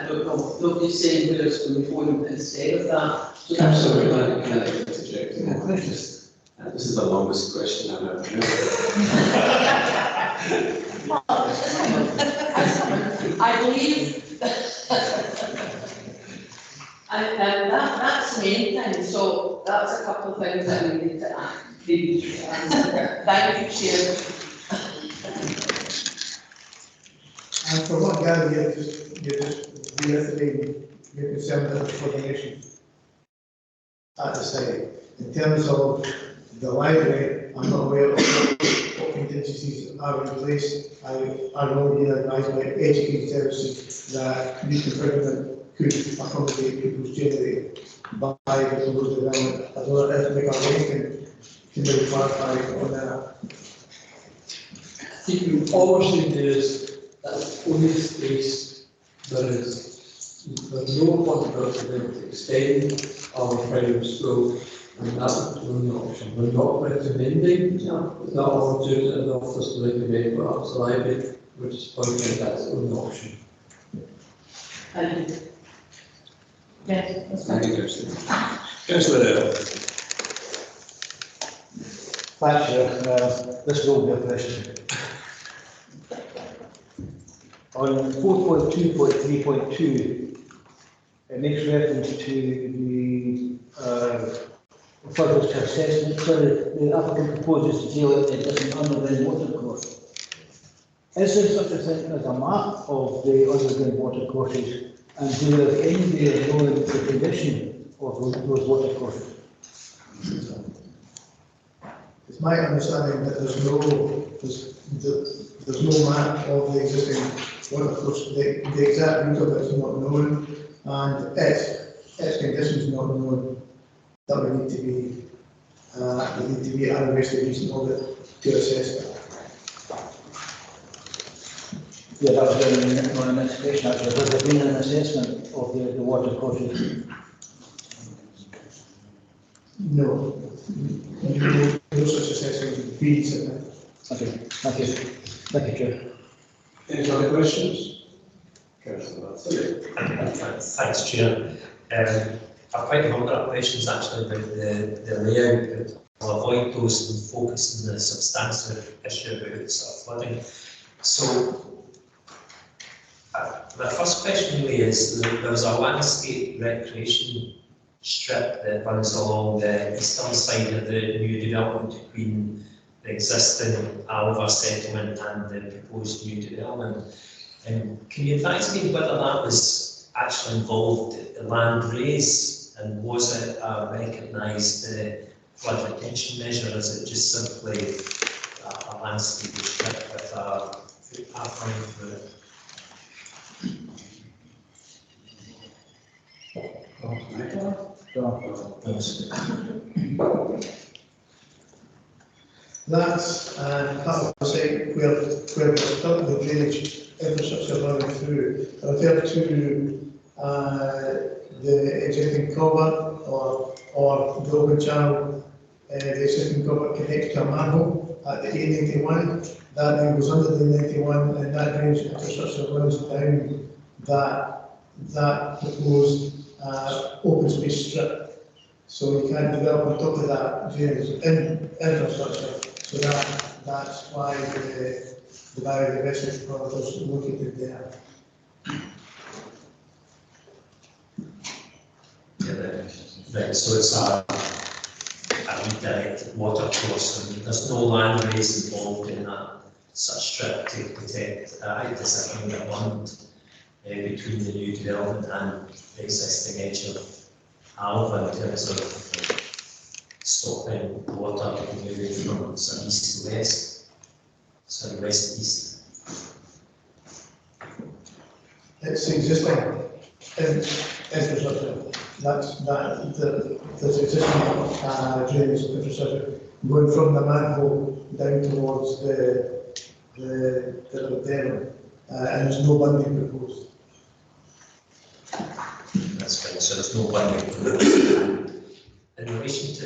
don't know. Nobody's saying where it's going to go instead of that. So that's Sorry, can I interject? Yeah, this is the longest question I've ever heard. I believe and that's the main thing. So that's a couple of things that we need to add. Thank you, Chair. And from what Gary, you're just reiterating your concern that for the issue at the site. In terms of the library, I'm not aware of what contingencies are in place. I've already been advised by education services that new configuration could accommodate people's generated by the proposed development. I don't know if Michael Wayne can maybe clarify on that. I think all we're saying is that only space there's no possibility to extend our primary school, and that's the only option. We're not recommending, it's not our duty as an office to recommend for us the library, we're just pointing out that's the only option. Thank you. Yes, that's Thank fine. you, Councillor Earl. Thanks, Chair. This will be a question. On 4.2.3.2, it makes reference to the further assessment, so the applicant proposes to deal with it as an underground water course. Is there such a thing as a map of the underground water courses, and do you have any way of knowing the condition of those water courses? It's my understanding that there's no map of the existing water course. The exact route of it is not known, and its conditions not known. That would need to be an investigation of it to assess that. Yeah, that was going to be my next question actually. Has there been an assessment of the water courses? No. No such assessment would be submitted. Okay, thank you. Thank you, Chair. Any other questions? Councillor Matthew. Thanks, Chair. I've quite a number of questions actually about the layout, but I'll avoid those and focus on the substantive issue about sort of flooding. So, my first question really is, there was a landscape recreation strip that runs along the eastern side of the new development between the existing Alva settlement and the proposed new development. Can you advise me whether that was actually involved the land raise, and was it a recognised flood retention measure, or is it just simply a landscape strip with a footpath running through it? That's part of the site where we're starting the drainage infrastructure running through. I refer to the existing culvert or the open channel. The existing culvert connects to a manhole at the A91. That then goes under the 91, and that drainage infrastructure runs down that proposed open space strip. So you can't develop on top of that drainage infrastructure. So that's why the biodiversity corridor is located there. Right, so it's a redirected water course, and there's no land raise involved in that such strip to protect the second bond between the new development and the existing edge of Alva in terms of stopping water moving from east to west, sorry, west to east. It's existing infrastructure. There's existing drainage infrastructure going from the manhole down towards the dam, and there's no bunding proposed. That's fine, so there's no bunding. In relation to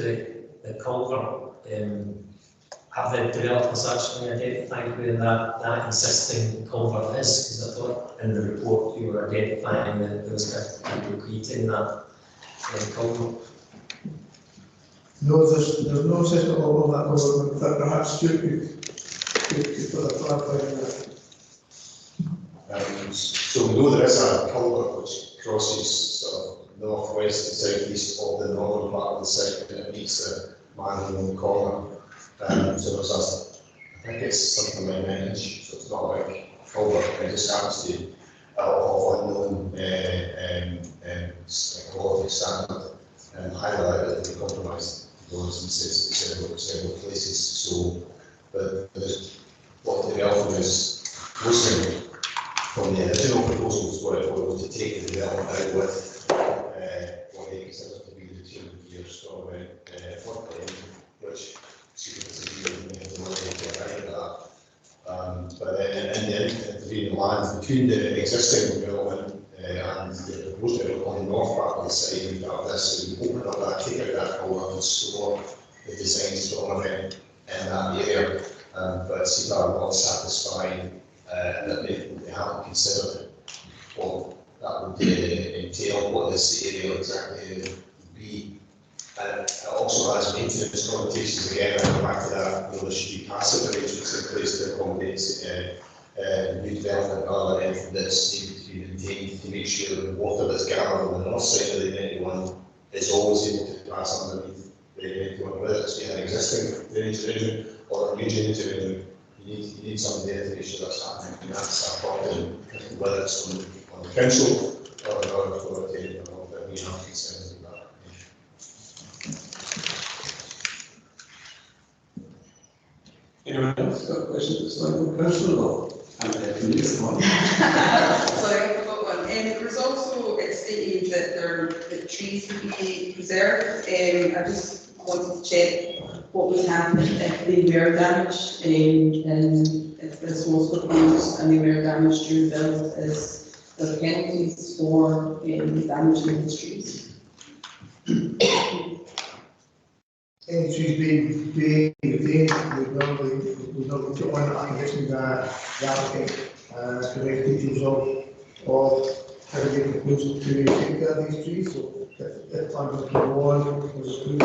the culvert, have the developers actually identified where that existing culvert is? Because I thought in the report you were identifying that there was people creating that culvert. No, there's no assessment of that culvert, but perhaps Stuart could further clarify that. So we know there is a culvert which crosses sort of north-west and south-east of the northern part of the site, and it meets the manhole in the corner. So there's I think it's something like 9 inch, so it's not like culvert, it just happens to be of unknown quality standard, and highly likely to be compromised in those several places. So what the development is mostly from the original proposals were to take the development out with what they consider to be the 200-year storm floodplain, which but then in the intervening lands between the existing development and the proposed development on the north part of the site, we've got this, so we open up that, take out that culvert and store the design storm event in that area. But CEPA are not satisfied that they haven't considered what that would entail, what this area exactly would be. And it also has maintenance connotations again, I go back to that, there should be passive arrangements in place to accommodate new development rather than anything that's needed to be maintained to make sure that the water that's gathered on the north side of the 91 is always able to pass underneath the 91, whether it's an existing drainage arrangement or a new drainage arrangement. You need something there to make sure that's happening, and that's our problem, whether it's on the council or the other authority, that we have concerns about that. Anyone else got questions? Councillor Law? Sorry, I forgot one. There was also, it stated that the trees would be preserved. I just wanted to check what would happen if they were damaged, and if this was proposed and they were damaged during build, is there penalties for damaging the streets? Any trees being retained, we normally put on the application that the applicant provide details of how they propose to take care of these trees, so if plans are to go on, was approved.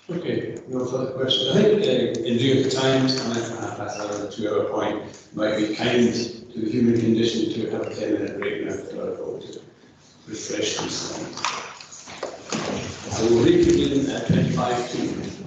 Okay, no further questions. I think in view of the times, and if I pass out a 2 hour point, it might be kind to the human condition to have a 10-minute break now for our vote to refresh these. So we'll reconvene at 25 to.